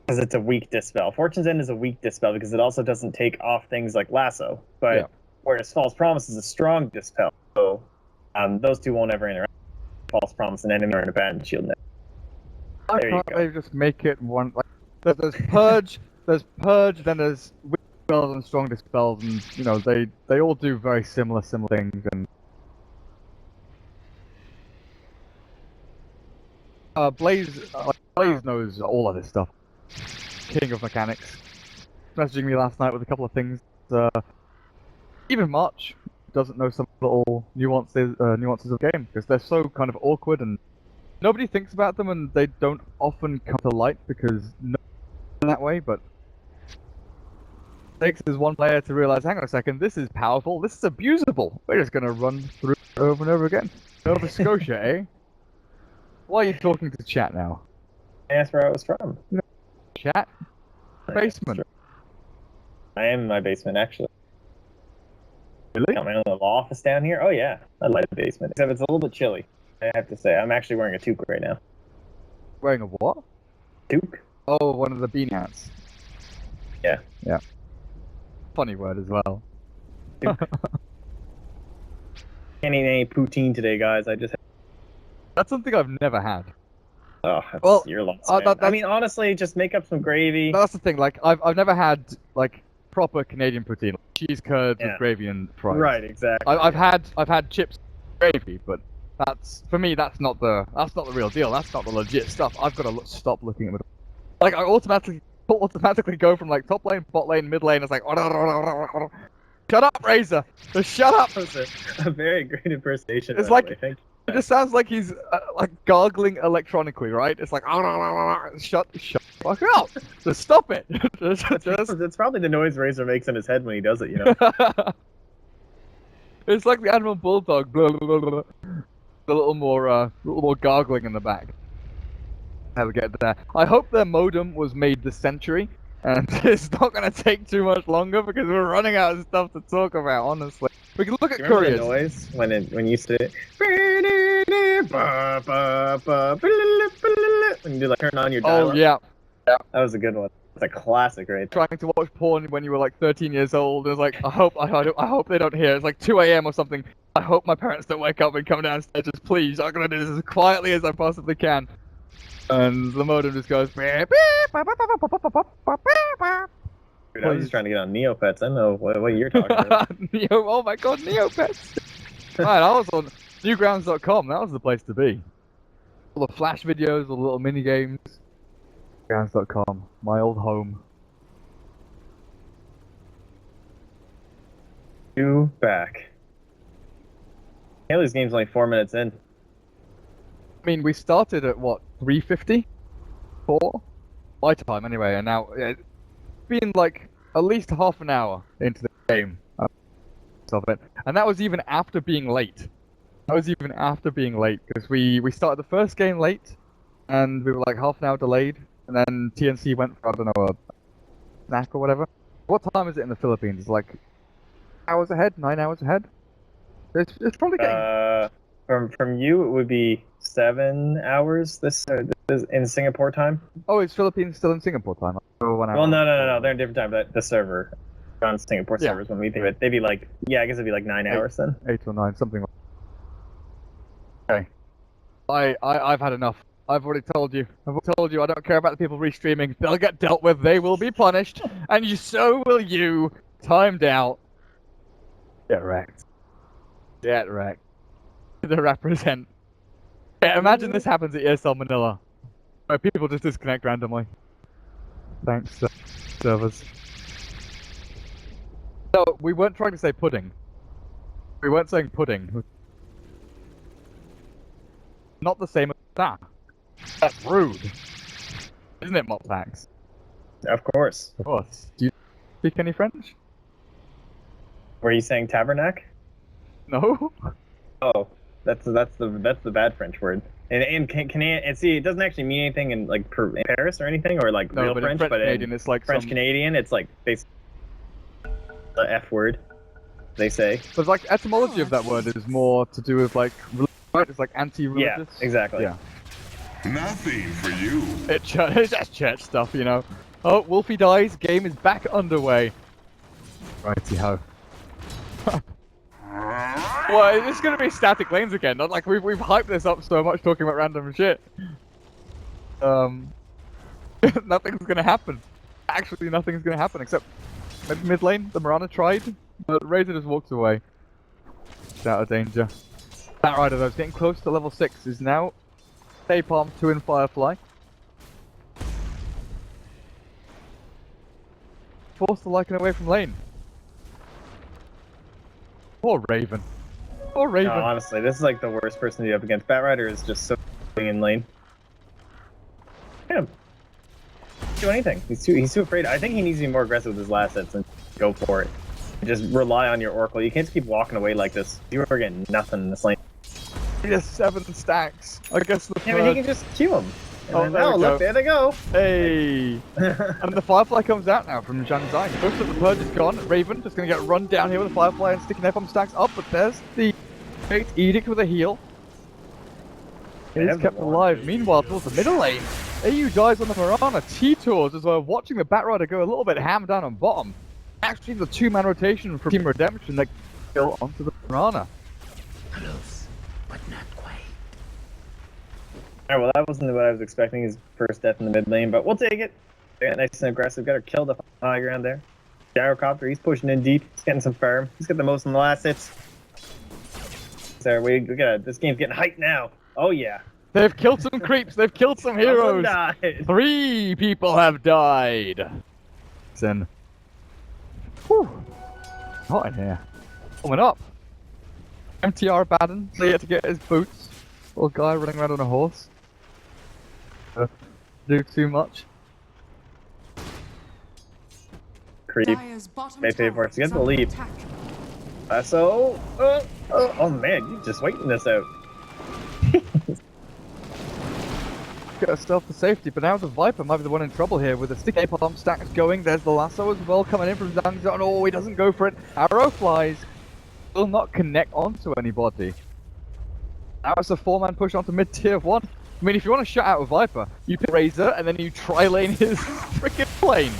Speaker 3: Because it's a weak dispel. Fortune's End is a weak dispel because it also doesn't take off things like Lasso. But
Speaker 2: Yeah.
Speaker 3: whereas False Promise is a strong dispel, so those two won't ever interact. False Promise and enemy are in a Baton Shield net.
Speaker 2: Why
Speaker 3: There you
Speaker 2: can't
Speaker 3: go.
Speaker 2: they just make it one? Like, there's Purge, then there's weak dispels and strong dispels, and you know they all do very similar things. And Blaze knows all of this stuff. King of mechanics. Messaging me last night with a couple of things. Even March doesn't know some little nuances of the game because they're so kind of awkward and nobody thinks about them and they don't often come to light because no that way. But it takes as one player to realize, hang on a second, this is powerful, this is abusable. We're just gonna run through it over and over again. Nova Scotia, eh? Why are you talking to chat now?
Speaker 3: That's where I was from.
Speaker 2: Chat? Basement.
Speaker 3: I am in my basement, actually.
Speaker 2: Really?
Speaker 3: Got my own little office down here. Oh yeah, I like the basement. Except it's a little bit chilly, I have to say. I'm actually wearing a toque right now.
Speaker 2: Wearing a what?
Speaker 3: Toque?
Speaker 2: Oh, one of the bean hats.
Speaker 3: Yeah.
Speaker 2: Yeah. Funny word as well.
Speaker 3: Can't eat any poutine today, guys. I just...
Speaker 2: That's something I've never had.
Speaker 3: Oh, that's
Speaker 2: Well,
Speaker 3: your loss,
Speaker 2: that's-
Speaker 3: I mean, honestly, just make up some gravy.
Speaker 2: That's the thing, like, I've never had, like, proper Canadian poutine. Like, cheese curds with gravy and fries.
Speaker 3: Right, exactly.
Speaker 2: I've had chips with gravy, but that's, for me, that's not the real deal. That's not the legit stuff. I've got to stop looking at it. Like, I automatically go from, like, top lane, bot lane, mid lane, it's like, shut up, Razor! Just shut up!
Speaker 3: That was a very great impersonation.
Speaker 2: It's
Speaker 3: by
Speaker 2: like-
Speaker 3: the way. Thank you.
Speaker 2: It just sounds like he's, like, gargling electronically, right? It's like, shut the fuck up! Just stop it!
Speaker 3: It's probably the noise Razor makes in his head when he does it, you know?
Speaker 2: It's like the Animal Bulldog, blah, blah, blah, blah. A little more gargling in the back. How we get there. I hope their modem was made this century, and it's not going to take too much longer because we're running out of stuff to talk about, honestly. We can look at
Speaker 3: Remember the
Speaker 2: couriers.
Speaker 3: noise when you said it? When you do like turn on your dial.
Speaker 2: Oh, yeah.
Speaker 3: Yeah, that was a good one. It's a classic, right?
Speaker 2: Trying to watch porn when you were like 13 years old. It was like, I hope they don't hear. It's like 2 a.m. or something. I hope my parents don't wake up and come downstairs. Just please, I'm gonna do this as quietly as I possibly can. And the modem just goes.
Speaker 3: Dude, I was just trying to get on Neopets. I know what you're talking about.
Speaker 2: Oh my god, Neopets! Man, I was on newgrounds.com. That was the place to be. All the flash videos, all the little mini games. Grounds.com, my old home.
Speaker 3: You back. Haley's game's only 4 minutes in.
Speaker 2: I mean, we started at what, 3:50? 4? My time anyway, and now it's been like at least half an hour into the game of it, and that was even after being late. Because we started the first game late, and we were like half an hour delayed, and then TNC went for, I don't know, a snack or whatever. What time is it in the Philippines? It's like 9 hours ahead? It's probably getting...
Speaker 3: From you, it would be 7 hours this in Singapore time.
Speaker 2: Oh, it's Philippines still in Singapore time. Oh, 1 hour.
Speaker 3: Well, no, they're in different time. But the server on Singapore servers when we think of it, they'd be like, I guess it'd be like 9 hours then.
Speaker 2: 8 or 9, something like that. Okay. I've had enough. I've already told you. I don't care about the people restreaming. They'll get dealt with. They will be punished, and so will you. Timed out. Get wrecked. To represent. Yeah, imagine this happens at ESL Manila, where people just disconnect randomly. Thanks, servers. No, we weren't trying to say pudding. We weren't saying pudding. Not the same as that. That's rude. Isn't it, Mopfax?
Speaker 3: Of course.
Speaker 2: Of course. Do you speak any French?
Speaker 3: Were you saying tabernacle?
Speaker 2: No.
Speaker 3: Oh. That's the bad French word. And see, it doesn't actually mean anything in like in Paris or anything, or like real French, but
Speaker 2: Canadian, it's like
Speaker 3: French Canadian, it's like basically the F word. They say.
Speaker 2: But like etymology of that word is more to do with like right? It's like anti-religious.
Speaker 3: Yeah, exactly.
Speaker 2: Yeah.
Speaker 4: Nothing for you.
Speaker 2: It's just church stuff, you know. Oh, Wolfie dies. Game is back underway. Righty ho. Well, it's gonna be static lanes again. Not like we've hyped this up so much talking about random shit. Nothing's gonna happen. Actually, nothing's gonna happen except maybe mid lane. The Mirana tried, but Razor just walked away. It's out of danger. That rider though is getting close to level 6. Is now Napalm 2 in Firefly. Forced the Lycan away from lane. Poor Raven. Poor Raven.
Speaker 3: No, honestly, this is like the worst person to be up against. Batrider is just so in lane. Him. Do anything. He's too afraid. I think he needs to be more aggressive with his last hits and go for it. Just rely on your Oracle. You can't just keep walking away like this. You are getting nothing in this lane.
Speaker 2: He has 7 stacks. I guess the
Speaker 3: Yeah, but he can just Q him. And look, there they go.
Speaker 2: Hey! And the Firefly comes out now from Zhanzai. Most of the Purge is gone. Raven just gonna get run down here with the Firefly and sticking Napalm stacks up, but there's the Fate Edict with a heal. It is kept alive. Meanwhile, towards the middle lane, AU dies on the Mirana. T-Tours as well, watching the Batrider go a little bit ham down on bottom. Actually, the 2-man rotation from Team Redemption that kill onto the Mirana.
Speaker 1: Close, but not quite.
Speaker 3: Alright, well that wasn't what I was expecting, his first death in the mid lane, but we'll take it. They got nice and aggressive, got her killed up on high ground there. Gyrocopter, he's pushing in deep, he's getting some farm. He's got the most in the last hits. So this game's getting hyped now. Oh yeah.
Speaker 2: They've killed some creeps, they've killed some heroes.
Speaker 3: Died.
Speaker 2: 3 people have died. Then. Whew. Hot in here. Coming up. MTR Baden, so yet to get his boots. Little guy running around on a horse. Do too much.
Speaker 3: Creep. May pay for it to get the lead. Oh man, you're just waiting this out.
Speaker 2: Get herself to safety, but now the Viper might be the one in trouble here with the stick Napalm stacks going. There's the lasso as well coming in from Zhangzhou. Oh, he doesn't go for it. Arrow flies. Will not connect onto anybody. Now it's a 4-man push onto mid tier 1. I mean, if you want to shut out a Viper, you pick Razor and then you tri-lane his frickin' plane.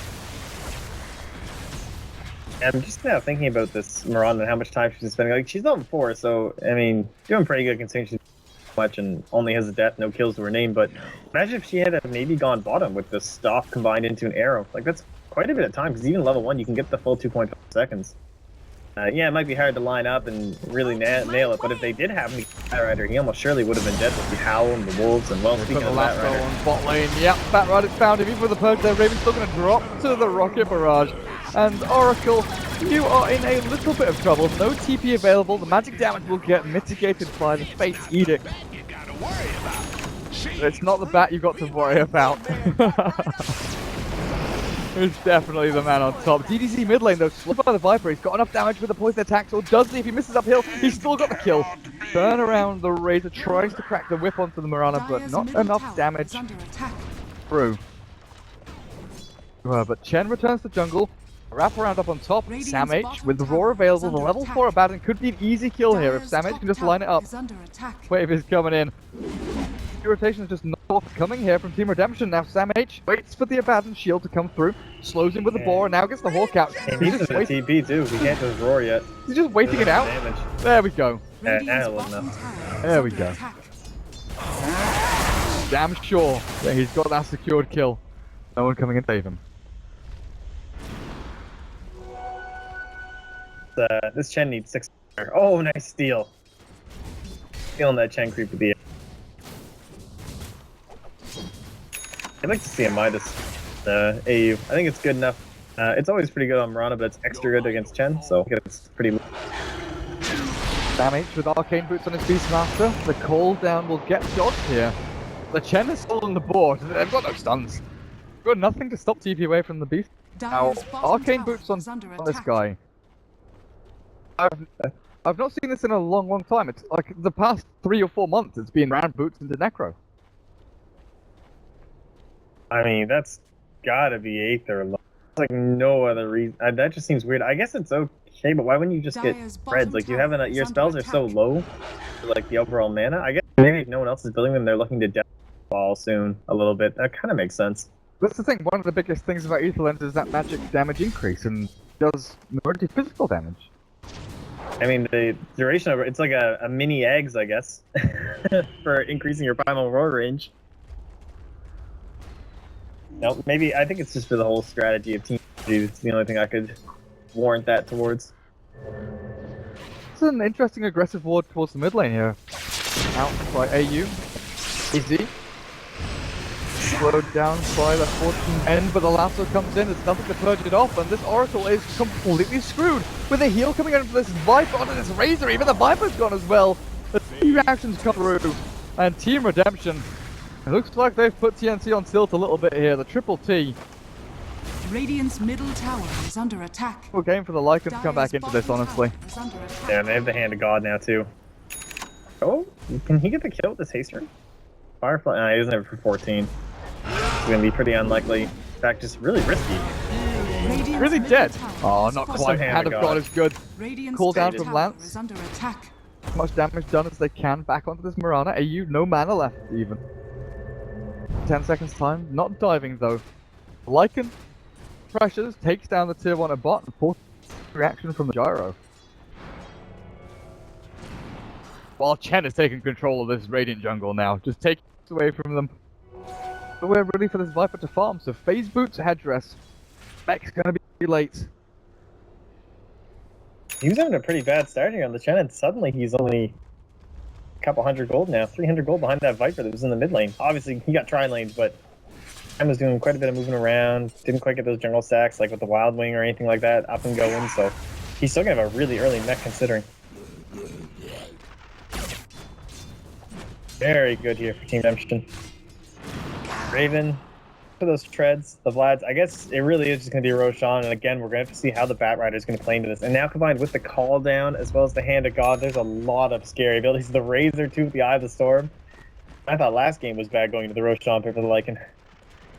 Speaker 3: I'm just now thinking about this Miranda and how much time she's been spending. Like, she's level 4, so, I mean, doing pretty good considering she's much and only has a death, no kills to her name, but imagine if she had maybe gone bottom with the stop combined into an arrow. Like, that's quite a bit of time, because even level 1, you can get the full 2.5 seconds. Yeah, it might be hard to line up and really nail it, but if they did have me Batrider, he almost surely would have been dead with the Howl and the Wolves, and well, speaking of Batrider.
Speaker 2: On bot lane, yep, Batrider's found him, even with the perk there, Raven's still going to drop to the Rocket Barrage. And Oracle, you are in a little bit of trouble. No TP available, the magic damage will get mitigated by the Fate's Edict. It's not the bat you got to worry about. It's definitely the man on top. DDC mid lane though, slowed by the Viper. He's got enough damage with the poison attacks, or does he? If he misses uphill, he's still got the kill. Turn around the Razor, tries to crack the whip onto the Mirana, but not enough damage through. But Chen returns to jungle. Wrap around up on top. Sam H with the Roar available. The level 4 Abaddon could be an easy kill here if Sam H can just line it up. Wave is coming in. Rotation is just not coming here from Team Redemption. Now Sam H waits for the Abaddon shield to come through, slows him with the boar, and now gets the Hawk out.
Speaker 3: He needs a TP too, he can't just roar yet.
Speaker 2: He's just waiting it out.
Speaker 3: Damage.
Speaker 2: There we go.
Speaker 3: There
Speaker 2: we go. Damn sure that he's got that secured kill. No one coming in to save him.
Speaker 3: This Chen needs 6. Oh, nice steal. Stealing that Chen creep with the I'd like to see a Midas AU. I think it's good enough. It's always pretty good on Mirana, but it's extra good against Chen, so it's pretty.
Speaker 2: Damage with Arcane Boots on his Beastmaster. The cooldown will get dodged here. The Chen is still on the board. They've got no stuns. They've got nothing to stop TP away from the Beast. Now, Arcane Boots on this guy. I've not seen this in a long time. It's like the past 3 or 4 months it's been round boots into Necro.
Speaker 3: I mean, that's gotta be 8th or low. Like no other reason. That just seems weird. I guess it's okay, but why wouldn't you just get spreads? Like you haven't. Your spells are so low, for, like the overall mana. I guess maybe if no one else is building them, they're looking to death fall soon a little bit. That kind of makes sense.
Speaker 2: That's the thing. One of the biggest things about Ether Lens is that magic damage increase and does majority physical damage.
Speaker 3: I mean, the duration of it's like a mini eggs, I guess, for increasing your primal roar range. No, maybe I think it's just for the whole strategy of team. It's the only thing I could warrant that towards.
Speaker 2: It's an interesting aggressive ward towards the mid lane here. Out by AU. Easy. Slowed down by the 14 end, but the lasso comes in. There's nothing to purge it off, and this Oracle is completely screwed. With a heal coming in for this Viper onto this Razor, even the Viper's gone as well. The 2 reactions come through, and Team Redemption. It looks like they've put TNC on tilt a little bit here. The triple T.
Speaker 5: Radiant's middle tower is under attack.
Speaker 2: Full game for the Lycan to come back into this, honestly.
Speaker 3: Yeah, they have the Hand of God now too. Oh, can he get the kill with this haste ring? Firefly? Nah, he doesn't have it for 14. It's gonna be pretty unlikely. In fact, just really risky.
Speaker 2: Really dead. Oh, not quite. Hand of God is good. Cool down from Lance.
Speaker 5: Under attack.
Speaker 2: As much damage done as they can back onto this Mirana. AU, no mana left even. 10 seconds time. Not diving though. Lycan pressures, takes down the tier 1 bot, and forces reaction from the gyro. While Chen is taking control of this Radiant jungle now, just taking it away from them. But we're ready for this Viper to farm, so phase boots, headdress. Mech's gonna be late.
Speaker 3: He was having a pretty bad start here on the Chen, and suddenly he's only a couple hundred gold now. 300 gold behind that Viper that was in the mid lane. Obviously, he got tri-laned, but Chen was doing quite a bit of moving around. Didn't quite get those jungle stacks, like with the Wild Wing or anything like that, up and going, so he's still gonna have a really early mech considering. Very good here for Team Redemption. Raven, for those treads, the Vlads, I guess it really is just going to be Roshan, and again, we're going to have to see how the Batrider is going to play into this. And now combined with the Call Down, as well as the Hand of God, there's a lot of scary abilities. The Razor, too, with the Eye of the Storm. I thought last game was bad going to the Roshan pick for the Lycan.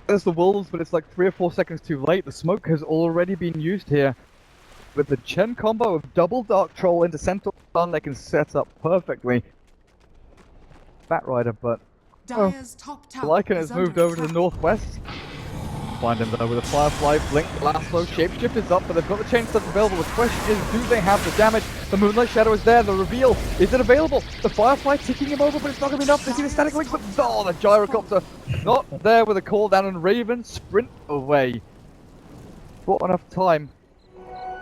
Speaker 2: There's the Wolves, but it's like 3 or 4 seconds too late. The smoke has already been used here. With the Chen combo of double Dark Troll into Centaur Sun, they can set up perfectly. Batrider, but
Speaker 5: Dire's top tower
Speaker 2: Lycan
Speaker 5: is
Speaker 2: has moved
Speaker 5: under
Speaker 2: over to the
Speaker 5: attack.
Speaker 2: northwest. Find him though with a Firefly, Blink, Lasso, Shapeshift is up, but they've got the chain stuff available. The question is, do they have the damage? The Moonlight Shadow is there, the reveal, is it available? The Firefly ticking him over, but it's not going to be enough. They see the static link, but oh, the Gyrocopter not there with a call down, and Raven sprint away. Bought enough time,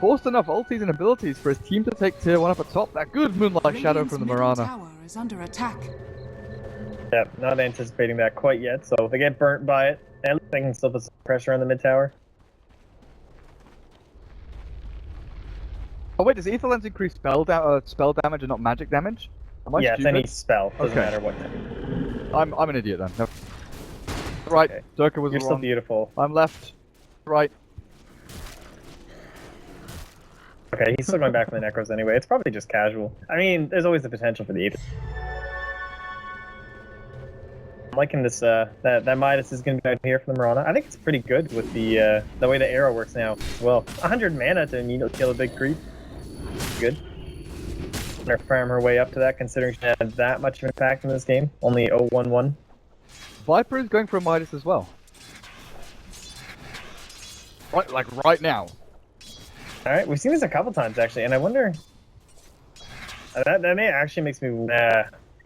Speaker 2: forced enough ultis and abilities for his team to take tier 1 up at top. That good Moonlight Shadow
Speaker 5: Radiant's
Speaker 2: from the
Speaker 5: middle
Speaker 2: Mirana.
Speaker 5: tower is under attack.
Speaker 3: Yeah, not anticipating that quite yet, so if they get burnt by it, at least they can still put some pressure on the mid tower.
Speaker 2: Oh wait, does Ether Lens increase spell damage and not magic damage? Am I
Speaker 3: Yeah, it's
Speaker 2: stupid?
Speaker 3: any spell, doesn't
Speaker 2: Okay.
Speaker 3: matter what.
Speaker 2: I'm an idiot then. No. Right,
Speaker 3: Okay.
Speaker 2: Durka was
Speaker 3: You're still
Speaker 2: wrong.
Speaker 3: beautiful.
Speaker 2: I'm left, right.
Speaker 3: Okay, he's still going back for the Necros anyway. It's probably just casual. I mean, there's always the potential for the Aether. I'm liking this, that Midas is going to be out here for the Mirana. I think it's pretty good with the way the arrow works now as well. 100 mana to kill a big creep. Good. Gonna farm her way up to that, considering she had that much of an impact in this game. Only 0-1-1.
Speaker 2: Viper is going for a Midas as well. Right, like right now.
Speaker 3: Alright, we've seen this a couple times actually, and I wonder... that may actually makes me...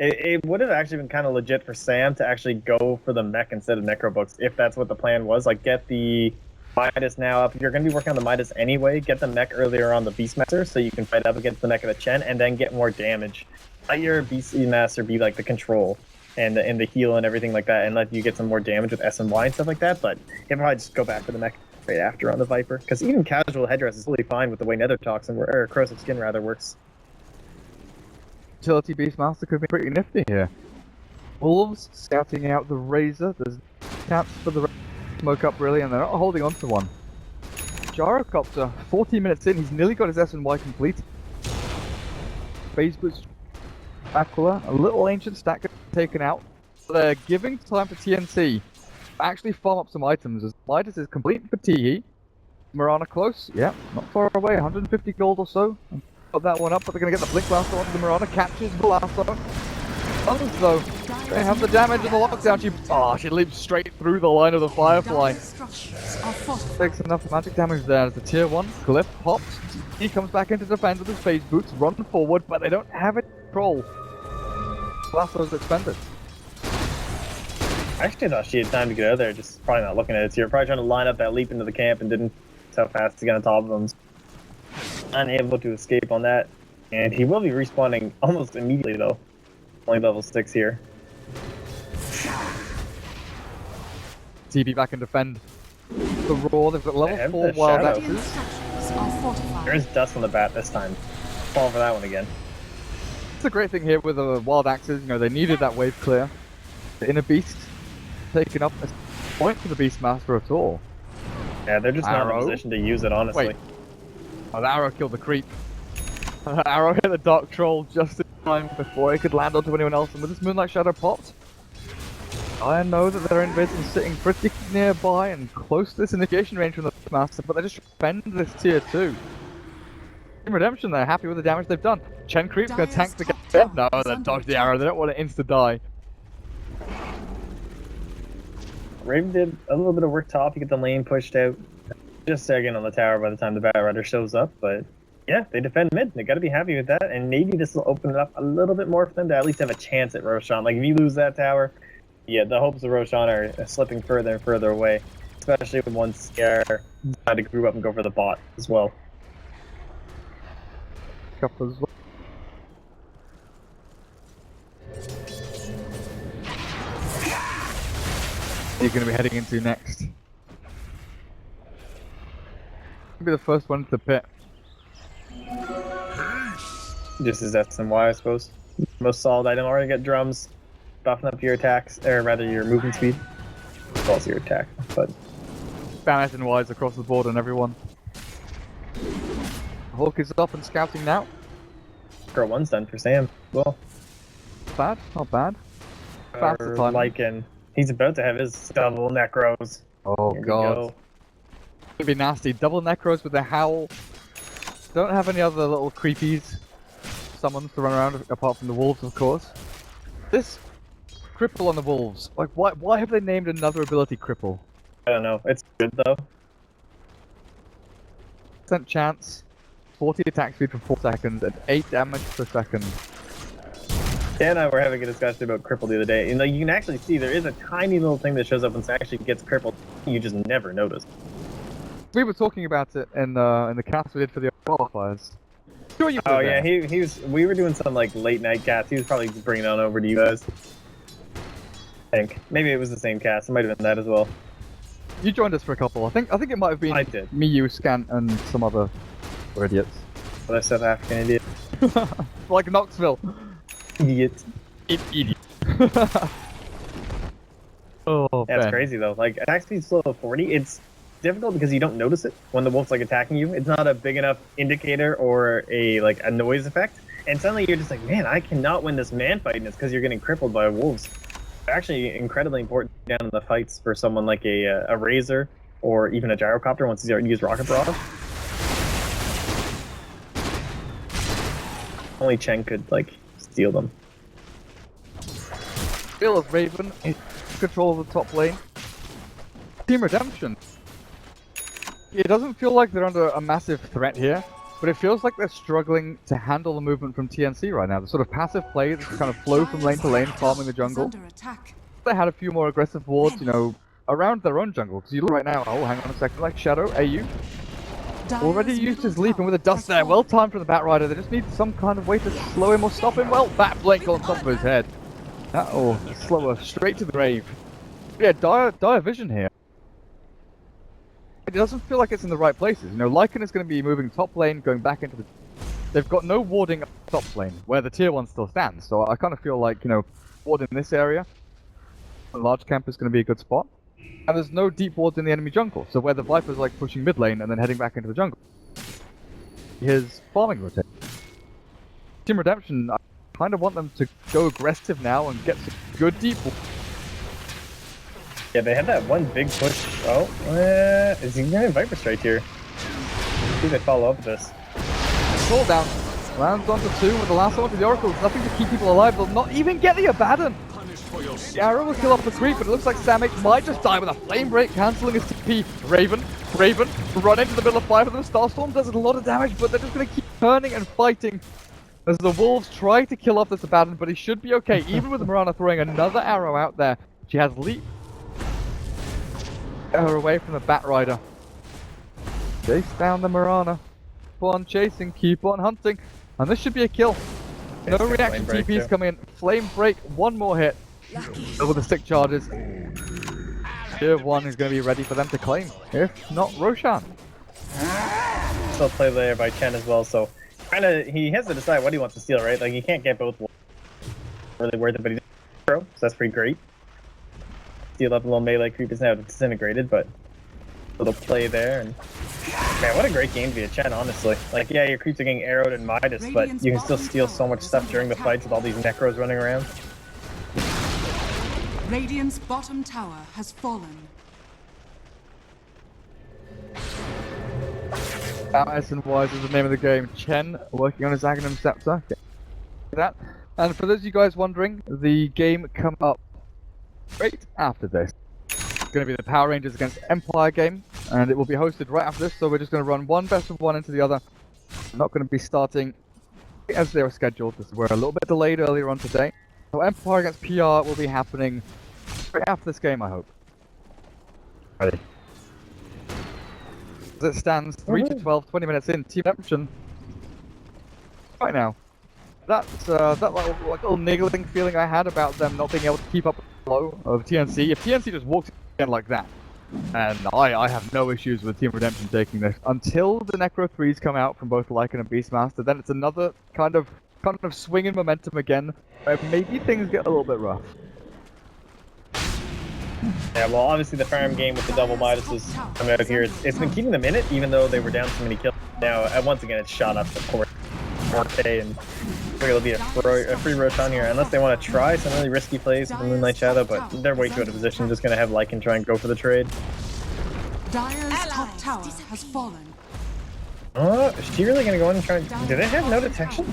Speaker 3: It would have actually been kind of legit for Sam to actually go for the mech instead of Necrobooks, if that's what the plan was. Like, get the Midas now up. If you're going to be working on the Midas anyway, get the mech earlier on the Beastmaster so you can fight up against the mech of the Chen and then get more damage. Let your Beastmaster be like the control and the heal and everything like that, and let you get some more damage with S and Y and stuff like that, but you probably just go back to the mech right after on the Viper, because even casual headdress is totally fine with the way Nether Toxin, or Corrosive Skin rather, works.
Speaker 2: Utility Beastmaster could be pretty nifty here. Wolves scouting out the Razor. There's caps for the smoke up really, and they're not holding on to one. Gyrocopter, 14 minutes in, he's nearly got his S and Y complete. Phase Boost, Aquila, a little ancient stack taken out. They're giving time to TNC to actually farm up some items, as Midas is complete for Teehee. Mirana close, yeah, not far away, 150 gold or so. Got that one up, but they're going to get the Blink Lasso onto the Mirana, catches the Lasso. Others though, they have the damage of the lockdown. She leaps straight through the line of the Firefly.
Speaker 5: Dire's structures are fortified.
Speaker 2: Takes enough magic damage there as the tier 1 Glyph pops. He comes back into defense with his phase boots, run forward, but they don't have it control. Lasso's expended.
Speaker 3: I actually thought she had time to get out of there, just probably not looking at it here. Probably trying to line up that leap into the camp and didn't. How fast to get on top of them. Unable to escape on that. And he will be respawning almost immediately though. Only level 6 here.
Speaker 2: TB back and defend. The Roar, they've got
Speaker 3: They
Speaker 2: level
Speaker 3: have
Speaker 2: 4
Speaker 3: the
Speaker 2: wild
Speaker 3: shadow.
Speaker 5: Radiant
Speaker 2: axes.
Speaker 5: structures are fortified.
Speaker 3: There is dust on the bat this time. Fall for that one again.
Speaker 2: It's a great thing here with the wild axes, you know, they needed that wave clear. The Inner Beast taking up a point for the Beastmaster at all.
Speaker 3: Yeah, they're just not in
Speaker 2: Arrow?
Speaker 3: a position to use it, honestly.
Speaker 2: Wait. Oh, the arrow killed the creep. Arrow hit the Dark Troll just in time before it could land onto anyone else, and with this Moonlight Shadow popped, I know that they're invis and sitting pretty nearby and close to this initiation range from the Master, but they just defend this tier 2. In Redemption, they're happy with the damage they've done. Chen Creep's gonna tank the game. No, they dodge the arrow, they don't want to insta-die.
Speaker 3: Raven did a little bit of work top to get the lane pushed out. Just sagging on the tower by the time the Bat Rider shows up, but yeah, they defend mid. They gotta be happy with that, and maybe this will open it up a little bit more for them to at least have a chance at Roshan. Like, if you lose that tower, yeah, the hopes of Roshan are slipping further and further away, especially once they decide to group up and go for the bot as well.
Speaker 2: Couple as well. You're going to be heading into next. Be the first one to the pit.
Speaker 3: Just as S and Y, I suppose. Most solid item. Already get drums, buffing up your attacks, or rather your movement speed. Also your attack, but
Speaker 2: Spam S and Ys across the board on everyone. Hawk is up and scouting now.
Speaker 3: girl one's done for Sam. Well,
Speaker 2: Bad, not bad. Faster time.
Speaker 3: Lycan. He's about to have his double necros.
Speaker 2: Oh
Speaker 3: Here we
Speaker 2: god.
Speaker 3: go.
Speaker 2: It'd be nasty. Double Necros with the Howl. Don't have any other little creepies summons to run around apart from the wolves, of course. This cripple on the wolves? Like, why have they named another ability cripple?
Speaker 3: I don't know. It's good though.
Speaker 2: % chance, 40 attack speed for 4 seconds, and 8 damage per second.
Speaker 3: Dan and I were having a discussion about cripple the other day, and like you can actually see there is a tiny little thing that shows up when it actually gets crippled. You just never notice.
Speaker 2: We were talking about it in the cast we did for the qualifiers. Sure you
Speaker 3: Oh yeah, he was. We were doing some like late night cast. He was probably bringing it on over to you guys. I think maybe it was the same cast. It might have been that as well.
Speaker 2: You joined us for a couple. I think it might have been
Speaker 3: I did.
Speaker 2: me, you, Scant, and some other idiots.
Speaker 3: But I South African idiot.
Speaker 2: Like Knoxville.
Speaker 3: Idiot.
Speaker 2: Idiot. Oh,
Speaker 3: Yeah, it's
Speaker 2: Ben.
Speaker 3: crazy though. Like attack speed slow at 40. It's difficult because you don't notice it when the wolf's like attacking you. It's not a big enough indicator or a noise effect. And suddenly you're just like, man, I cannot win this man fight, and it's because you're getting crippled by wolves. They're actually incredibly important down in the fights for someone like a Razor or even a Gyrocopter once he's already used Rocket Barrage. Only Chen could like steal them.
Speaker 2: Still as Raven in control of the top lane. Team Redemption. It doesn't feel like they're under a massive threat here, but it feels like they're struggling to handle the movement from TNC right now. The sort of passive play that kind of flow from lane to lane, farming the jungle. They had a few more aggressive wards, you know, around their own jungle. Because you look right now, oh, hang on a second, like Shadow, AU. Already used his leap, and with a dust there, well timed from the Batrider. They just need some kind of way to slow him or stop him. Well, that blink on top of his head. Uh-oh, slower, straight to the grave. Yeah, dire vision here. It doesn't feel like it's in the right places. You know, Lycan is going to be moving top lane, going back into the... They've got no warding up top lane, where the tier 1 still stands. So I kind of feel like, you know, ward in this area. The large camp is going to be a good spot. And there's no deep wards in the enemy jungle, so where the Viper's like pushing mid lane and then heading back into the jungle. His farming rotation. Team Redemption, I kind of want them to go aggressive now and get some good deep wards.
Speaker 3: Yeah, they had that one big push. Oh, is he gonna Viper Strike here? See if they follow up with this.
Speaker 2: Fall down. Lands onto 2 with the last one to the Oracle. Nothing to keep people alive. They'll not even get the Abaddon. The arrow will kill off the creep, but it looks like Samick might just die with a flame break, cancelling his TP. Raven, run into the middle of 5 of them. Starstorm does a lot of damage, but they're just going to keep turning and fighting as the wolves try to kill off this Abaddon, but he should be okay, even with Mirana throwing another arrow out there. She has leap. Get her away from the Batrider. Chase down the Mirana. Keep on chasing, keep on hunting, and this should be a kill. No reaction TPs coming in. Flame break, one more hit. With the stick charges. Tier 1 is going to be ready for them to claim. If not, Roshan.
Speaker 3: Still play there by Chen as well, so he has to decide what he wants to steal, right? Like, he can't get both. Really worth it, but he does throw, so that's pretty great. Steal up a little melee creep is now disintegrated, but a little play there. And man, what a great game via Chen, honestly. Like, yeah, your creeps are getting arrowed and Midas, but you can still steal so much stuff during the fights with all these Necros running around.
Speaker 5: Radiant's bottom tower has fallen.
Speaker 2: Nice and wise is the name of the game. Chen working on his Aghanim Scepter. That. And for those of you guys wondering, the game come up right after this. It's going to be the Power Rangers against Empire game, and it will be hosted right after this, so we're just going to run one best of one into the other. I'm not going to be starting as they were scheduled. We're a little bit delayed earlier on today. So Empire against PR will be happening right after this game, I hope. Ready. As it stands, 3 to 12, 20 minutes in, Team Redemption. Right now. That's that little niggling feeling I had about them not being able to keep up with the flow of TNC. If TNC just walks in like that, and I have no issues with Team Redemption taking this. Until the Necro 3s come out from both Lycan and Beastmaster, then it's another kind of swing in momentum again, where maybe things get a little bit rough.
Speaker 3: Yeah, well, obviously the farm game with the double Midases coming out here, it's been keeping them in it, even though they were down so many kills. Now, once again, it's shot up, of course, 4K, and it'll be a free Roshan here, unless they want to try some really risky plays with the Moonlight Shadow, but they're way too out of position, just going to have Lycan try and go for the trade.
Speaker 5: Dire's top tower has fallen.
Speaker 3: Is she really going to go in and try and... Do they have no detection?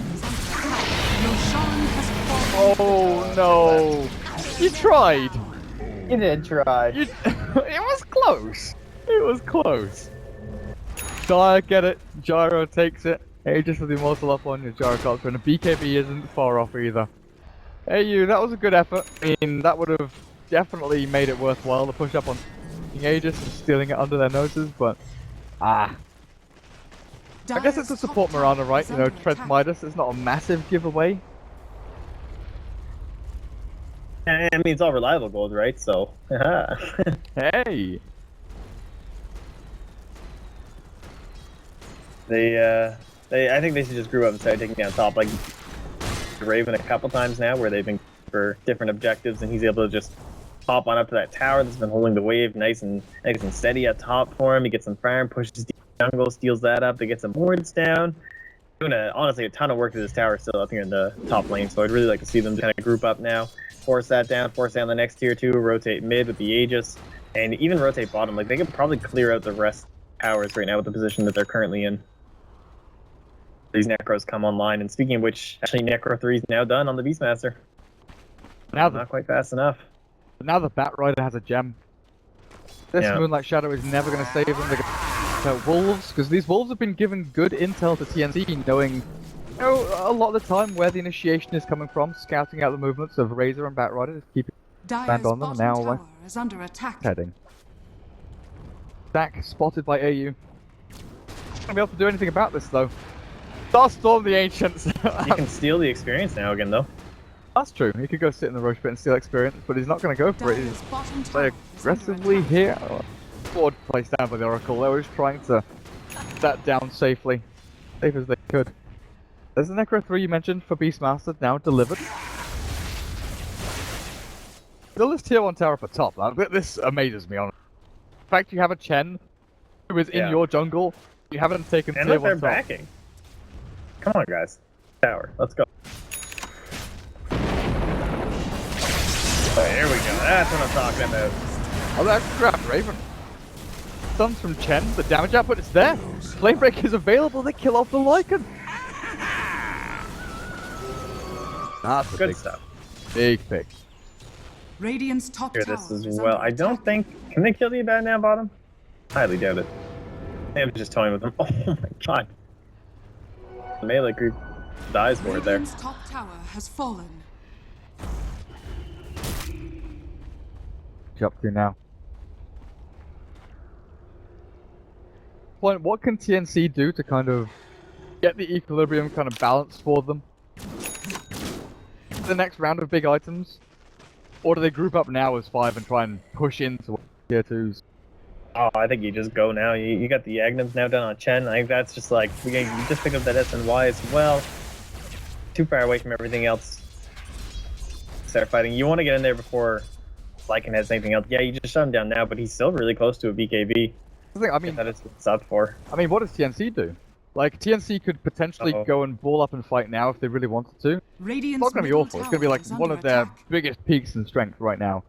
Speaker 2: Oh no! You tried.
Speaker 3: You did try.
Speaker 2: It was close. It was close. Dire, get it. Gyro takes it. Aegis with the Immortal up on your Gyrocopter, and a BKB isn't far off either. Hey you, that was a good effort. I mean, that would have definitely made it worthwhile to push up on Aegis and stealing it under their noses, but... I guess it's a support Mirana, right? You know, Tread Midas, it's not a massive giveaway.
Speaker 3: I mean, it's all reliable gold, right? So,
Speaker 2: Hey!
Speaker 3: I think they should just group up and start taking down top, like Raven a couple times now, where they've been for different objectives, and he's able to just hop on up to that tower that's been holding the wave nice and steady at top for him. He gets some farm, pushes deep jungle, steals that up, they get some wards down. Doing honestly a ton of work to this tower still up here in the top lane, so I'd really like to see them kind of group up now, force that down, force down the next tier 2, rotate mid with the Aegis, and even rotate bottom. Like, they could probably clear out the rest towers right now with the position that they're currently in. These Necros come online, and speaking of which, actually Necro 3 is now done on the Beastmaster.
Speaker 2: Now
Speaker 3: Not quite fast enough.
Speaker 2: Now the Batrider has a gem. This Moonlight Shadow is never going to save them. They're gonna wolves, because these wolves have been given good intel to TNC, knowing a lot of the time where the initiation is coming from, scouting out the movements of Razor and Batrider, just keeping land on them. And now
Speaker 5: is under attack.
Speaker 2: heading. Stack spotted by AU. Not gonna be able to do anything about this though. Starstorm the Ancients.
Speaker 3: He can steal the experience now again, though.
Speaker 2: That's true. He could go sit in the Roche pit and steal experience, but he's not going to go for it. He's play aggressively here. Forward placed down by the Oracle. They were just trying to that down safely, safe as they could. There's the Necro 3 you mentioned for Beastmaster now delivered. Still this tier 1 tower up at top. Now, this amazes me. On the fact you have a Chen who is in your jungle, you haven't taken
Speaker 3: and
Speaker 2: tier 1
Speaker 3: they're
Speaker 2: top.
Speaker 3: backing. Come on, guys. Tower. Let's go. Oh, here we go. That's what I'm talking about.
Speaker 2: Oh, that's crap, Raven. Stuns from Chen, the damage output is there. Flamebreak is available, they kill off the Lycan. That's a
Speaker 3: Good
Speaker 2: big
Speaker 3: stuff.
Speaker 2: Big pick.
Speaker 5: Radiant's top
Speaker 3: Hear
Speaker 5: tower
Speaker 3: this as
Speaker 5: is
Speaker 3: well.
Speaker 5: under
Speaker 3: I don't
Speaker 5: attack.
Speaker 3: think... Can they kill the Abaddon now, bottom? Highly doubt it. I'm just toying with them. Oh my god. The melee group dies for it there.
Speaker 5: Radiant's top tower has fallen.
Speaker 2: Up to now. What can TNC do to kind of get the equilibrium kind of balanced for them? The next round of big items? Or do they group up now as 5 and try and push into tier 2s?
Speaker 3: Oh, I think you just go now. You got the Agnums now done on Chen. I think that's just like, you just pick up that SNY as well. Too far away from everything else. Start fighting. You want to get in there before Lycan has anything else. Yeah, you just shut him down now, but he's still really close to a BKB.
Speaker 2: I mean,
Speaker 3: that is what it's up for.
Speaker 2: I mean, what does TNC do? Like, TNC could potentially go and ball up and fight now if they really wanted to.
Speaker 5: Radiant's
Speaker 2: It's not going to be awful. It's going to be like one of their biggest peaks in strength right now.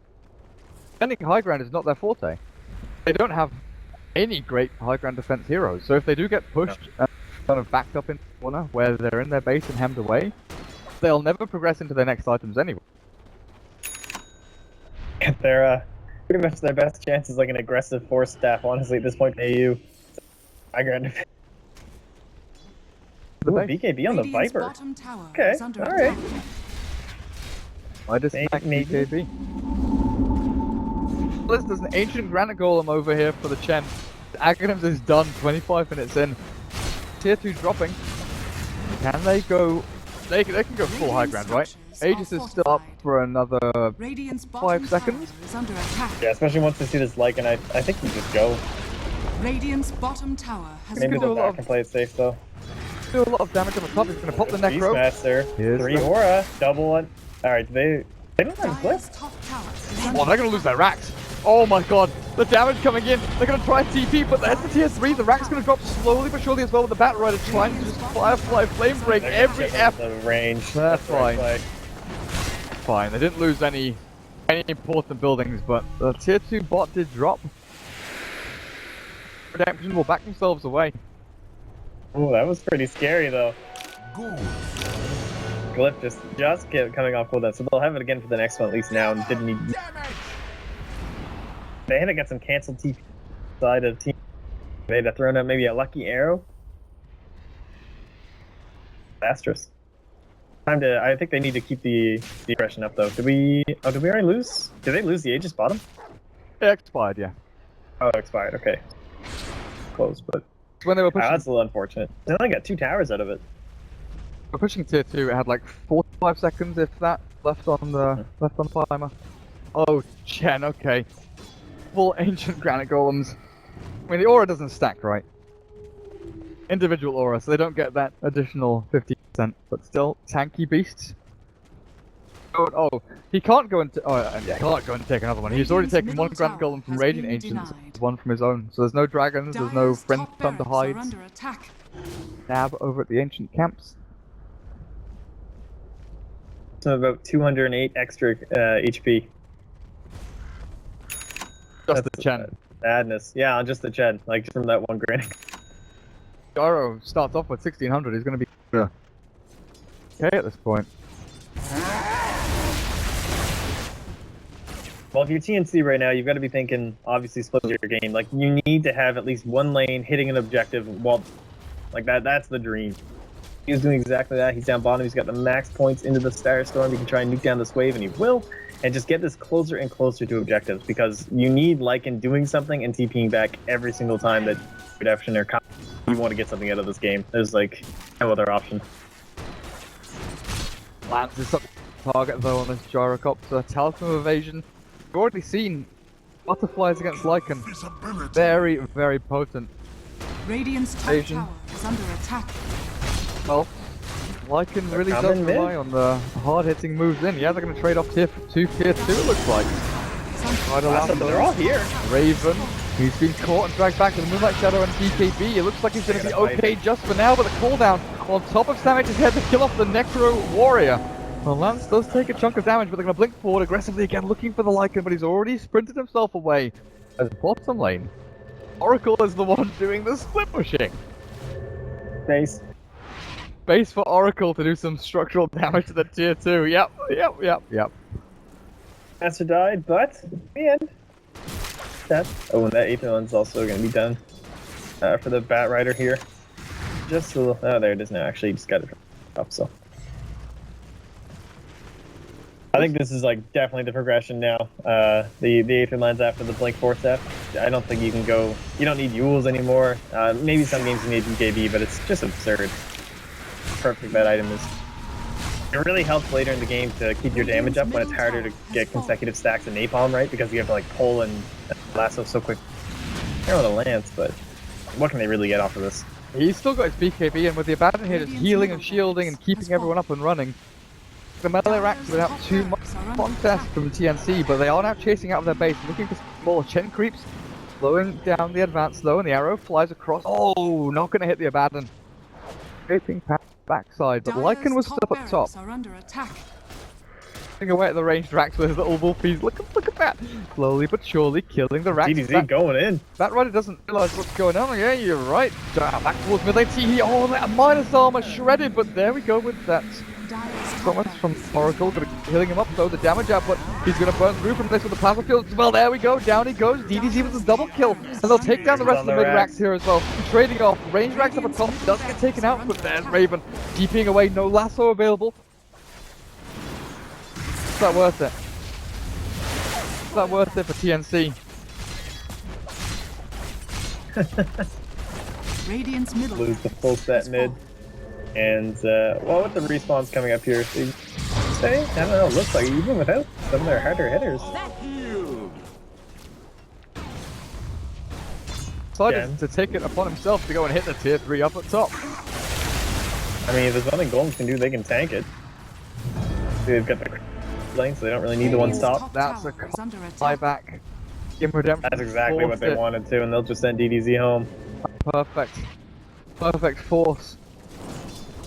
Speaker 2: Defending high ground is not their forte. They don't have any great high ground defense heroes, so if they do get pushed and kind of backed up in the corner where they're in their base and hemmed away, they'll never progress into their next items anyway.
Speaker 3: They're pretty much their best chance is like an aggressive force staff, honestly, at this point in AU. High ground defense. Ooh, BKB on the
Speaker 5: Radiant's
Speaker 3: Viper.
Speaker 5: bottom tower
Speaker 3: Okay,
Speaker 5: is under
Speaker 3: alright.
Speaker 5: attack.
Speaker 2: I just smacked
Speaker 3: Maybe.
Speaker 2: BKB. There's an ancient granite golem over here for the Chen. The Aghanims is done 25 minutes in. Tier 2 dropping. Can they go? They can go full high ground, right? Aegis is still up for another
Speaker 5: Radiant's
Speaker 2: 5 seconds.
Speaker 5: tower is under attack.
Speaker 3: Yeah, especially once they see this Lycan, I think you just go.
Speaker 5: Radiant's bottom tower has
Speaker 3: Maybe
Speaker 2: do a
Speaker 3: go
Speaker 2: lot
Speaker 3: back
Speaker 2: of-
Speaker 3: and play it safe though.
Speaker 2: Do a lot of damage on the top. He's going to pop the Necro.
Speaker 3: Beastmaster,
Speaker 2: Here's
Speaker 3: 3
Speaker 2: the-
Speaker 3: aura, double one. Alright, they don't have flip.
Speaker 5: Dire's top tower is
Speaker 2: Oh,
Speaker 5: under
Speaker 2: they're going to lose their racks. Oh my god, the damage coming in. They're going to try and TP, but that's the tier 3. The rack's going to drop slowly but surely as well with the Batrider trying to just Firefly Flame Break every F.
Speaker 3: The range.
Speaker 2: That's
Speaker 3: the right
Speaker 2: fine.
Speaker 3: play.
Speaker 2: Fine, they didn't lose any important buildings, but the tier 2 bot did drop. Redemption will back themselves away.
Speaker 3: Ooh, that was pretty scary though. Glyph just kept coming off cooldown, so they'll have it again for the next one at least now, and didn't need. They had to get some canceled TP side of team. They had to throw out maybe a lucky arrow. Disastrous. Time to. I think they need to keep the aggression up though. Did we? Oh, did we already lose? Did they lose the Aegis bottom?
Speaker 2: It expired, yeah.
Speaker 3: Oh, expired. Okay. Close, but
Speaker 2: When they were pushing,
Speaker 3: that's a little unfortunate. They only got 2 towers out of it.
Speaker 2: we're pushing tier 2, it had like 45 seconds, if that, left on the timer. Oh, Chen, okay. Full ancient granite golems. I mean, the aura doesn't stack, right? Individual aura, so they don't get that additional 50%, but still, tanky beasts. Oh, he can't go into. Oh, yeah, he can't go and take another one. He's already taken one Grand Golem from Radiant Ancients, one from his own. So there's no dragons, there's no Brimstone to hide. Nab over at the Ancient Camps.
Speaker 3: So about 208 extra HP.
Speaker 2: Just the Chen.
Speaker 3: Madness. Yeah, just the Chen. Like just from that one granite.
Speaker 2: Gyro starts off with 1600. He's going to be okay at this point.
Speaker 3: Well, if you're TNC right now, you've got to be thinking, obviously, split your game. Like, you need to have at least one lane hitting an objective. Well, like that's the dream. He's doing exactly that. He's down bottom. He's got the max points into the Starstorm. He can try and nuke down this wave, and he will. And just get this closer and closer to objectives, because you need Lycan doing something and TPing back every single time that Redemption or you want to get something out of this game. There's, like, no other option.
Speaker 2: Lance is such a target, though, on this Gyrocopter. Talisman of Evasion. We've already seen butterflies against Lycan. Very, very potent.
Speaker 5: Radiant's top tower is under attack.
Speaker 2: Well, Lycan really does rely on the hard-hitting moves in. Yeah, they're going to trade off tier 2, it looks like.
Speaker 3: They're all here.
Speaker 2: Raven, he's been caught and dragged back to the Moonlight Shadow and BKB. It looks like he's going to be okay just for now, but the cooldown on top of Savage is here to kill off the Necro Warrior. Well, Lance does take a chunk of damage, but they're going to blink forward aggressively again, looking for the Lycan, but he's already sprinted himself away. As bottom lane, Oracle is the one doing the split pushing.
Speaker 3: Base.
Speaker 2: Base for Oracle to do some structural damage to the tier 2. Yep.
Speaker 3: Master died, but in the end, oh, and that Aether one's also going to be done for the Bat Rider here. Just a little. Oh, there it is now. Actually, just got it up. So I think this is like definitely the progression now. The Aether lands after the Blink Force F. I don't think you can go. You don't need Yules anymore. Maybe some games you need BKB, but it's just absurd. Perfect that item is. It really helps later in the game to keep your damage up when it's harder to get consecutive stacks of napalm, right? Because you have to like pull and lasso so quick. They're on a lance, but what can they really get off of this?
Speaker 2: He's still got his BKB, and with the Abandon here, just healing and shielding and keeping everyone up and running. The melee racks without too much contest from TNC, but they are now chasing out of their base, looking for more Chen creeps, slowing down the advance slow, and the arrow flies across. Oh, not going to hit the Abandon. Scraping past backside, but Lycan was still up at top. Getting away at the ranged racks with his little wolfies. Look at that! Slowly but surely killing the racks.
Speaker 3: DDZ going in.
Speaker 2: That rider doesn't realize what's going on. Yeah, you're right. Back towards mid lane. Oh, that minus armor shredded, but there we go with that. Promise from Oracle, gonna be healing him up, throw the damage out, but he's gonna burn through from this with the plasma field as well. There we go, down he goes. DDZ with a double kill, and they'll take down the rest of the mid racks here as well. Trading off, range racks up at top, does get taken out, but there's Raven DPing away, no lasso available. Is that worth it? Is that worth it for TNC?
Speaker 5: Radiant's middle
Speaker 3: lose the full set mid. And, well, with the respawns coming up here, I don't know, it looks like even without some of their harder hitters.
Speaker 2: Decided to take it upon himself to go and hit the tier 3 up at top.
Speaker 3: I mean, if there's nothing Golems can do, they can tank it. They've got the lane, so they don't really need the one stop.
Speaker 2: That's a flyback. In Redemption.
Speaker 3: That's exactly what they wanted to, and they'll just send DDZ home.
Speaker 2: Perfect. Perfect force.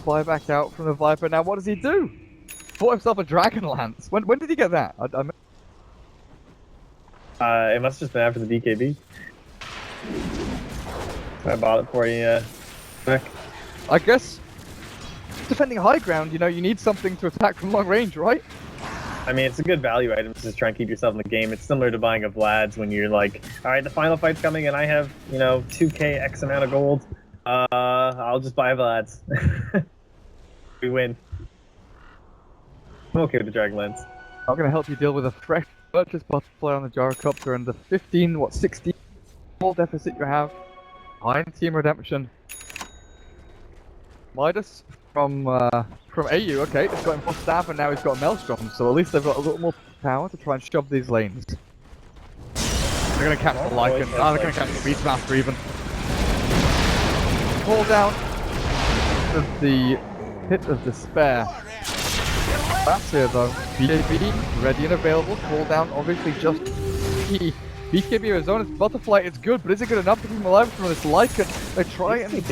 Speaker 2: Fly back out from the Viper. Now what does he do? Bought himself a Dragon Lance. When did he get that?
Speaker 3: It must have just been after the BKB. I bought it for you, Rick.
Speaker 2: I guess defending high ground, you know, you need something to attack from long range, right?
Speaker 3: I mean, it's a good value item to just try and keep yourself in the game. It's similar to buying a Vlad's when you're like, all right, the final fight's coming and I have, you know, 2k X amount of gold. I'll just buy a Vlad's. We win. I'm okay with the Dragonlance.
Speaker 2: I'm gonna help you deal with a fresh purchase butterfly on the gyrocopter and the 16 gold deficit you have behind Team Redemption. Midas from AU, okay, he's got more staff and now he's got Maelstrom, so at least they've got a little more power to try and shove these lanes. They're gonna catch the Lycan, they're gonna catch the Beastmaster even. Pull down of the Pit of Despair. That's here though. BKB ready and available. Call down obviously just key. BKB Arizona Butterfly, it's good, but is it good enough to keep him alive from this Lycan? They try and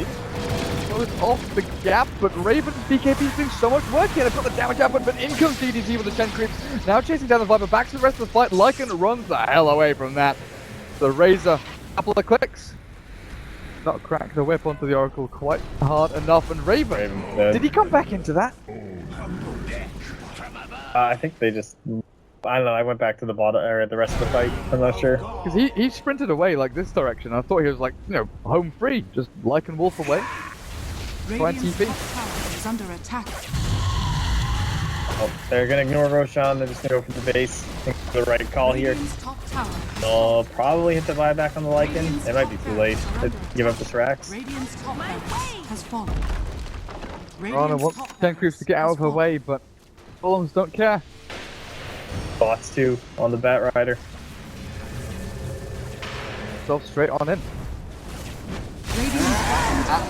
Speaker 2: close off the gap, but Raven BKB is doing so much work here. They put the damage out, but in comes DDZ with the 10 creeps. Now chasing down the Viper, back to the rest of the fight. Lycan runs the hell away from that. The Razor, couple of clicks. Not crack the whip onto the Oracle quite hard enough, and Raven did he come back into that?
Speaker 3: I think they just, I don't know, I went back to the bottom, or the rest of the fight, I'm not sure.
Speaker 2: Because he sprinted away like this direction, I thought he was like, you know, home free, just Lycan Wolf away. Try and TP.
Speaker 5: Is under attack.
Speaker 3: Oh, they're gonna ignore Roshan, they're just gonna go for the base. I think it's the right call here. They'll probably hit the buyback on the Lycan. It might be too late to give up the Srax.
Speaker 5: Radiant's top barracks has fallen.
Speaker 2: Rana wants 10 creeps to get out of her way, but Golems don't care.
Speaker 3: Bots too, on the Bat Rider.
Speaker 2: So straight on in.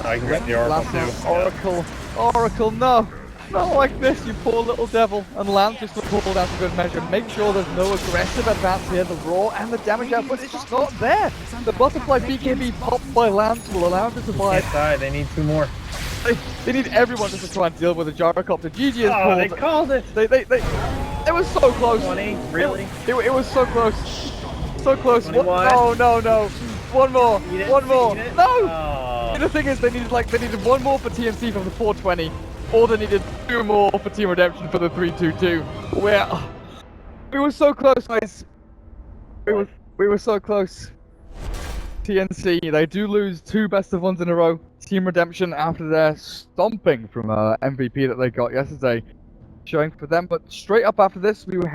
Speaker 3: I can get the Oracle too.
Speaker 2: Oracle, no! Not like this, you poor little devil. And Lance just pulled out for good measure. Make sure there's no aggressive advance here. The raw and the damage output is just not there. The butterfly BKB popped by Lance will allow him to survive.
Speaker 3: Can't die, they need 2 more.
Speaker 2: They need everyone just to try and deal with the gyrocopter. GG is called.
Speaker 3: They called it!
Speaker 2: It was so close.
Speaker 3: 20, really?
Speaker 2: It was so close. So close.
Speaker 3: 21.
Speaker 2: No. One more. One more.
Speaker 3: Eat it.
Speaker 2: No!
Speaker 3: Oh.
Speaker 2: The thing is, they needed one more for TNC from the 420, or they needed 2 more for Team Redemption for the 322. We were so close, guys. We were so close. TNC, they do lose 2 best of ones in a row. Team Redemption after their stomping from MVP that they got yesterday, showing for them. But straight up after this, we have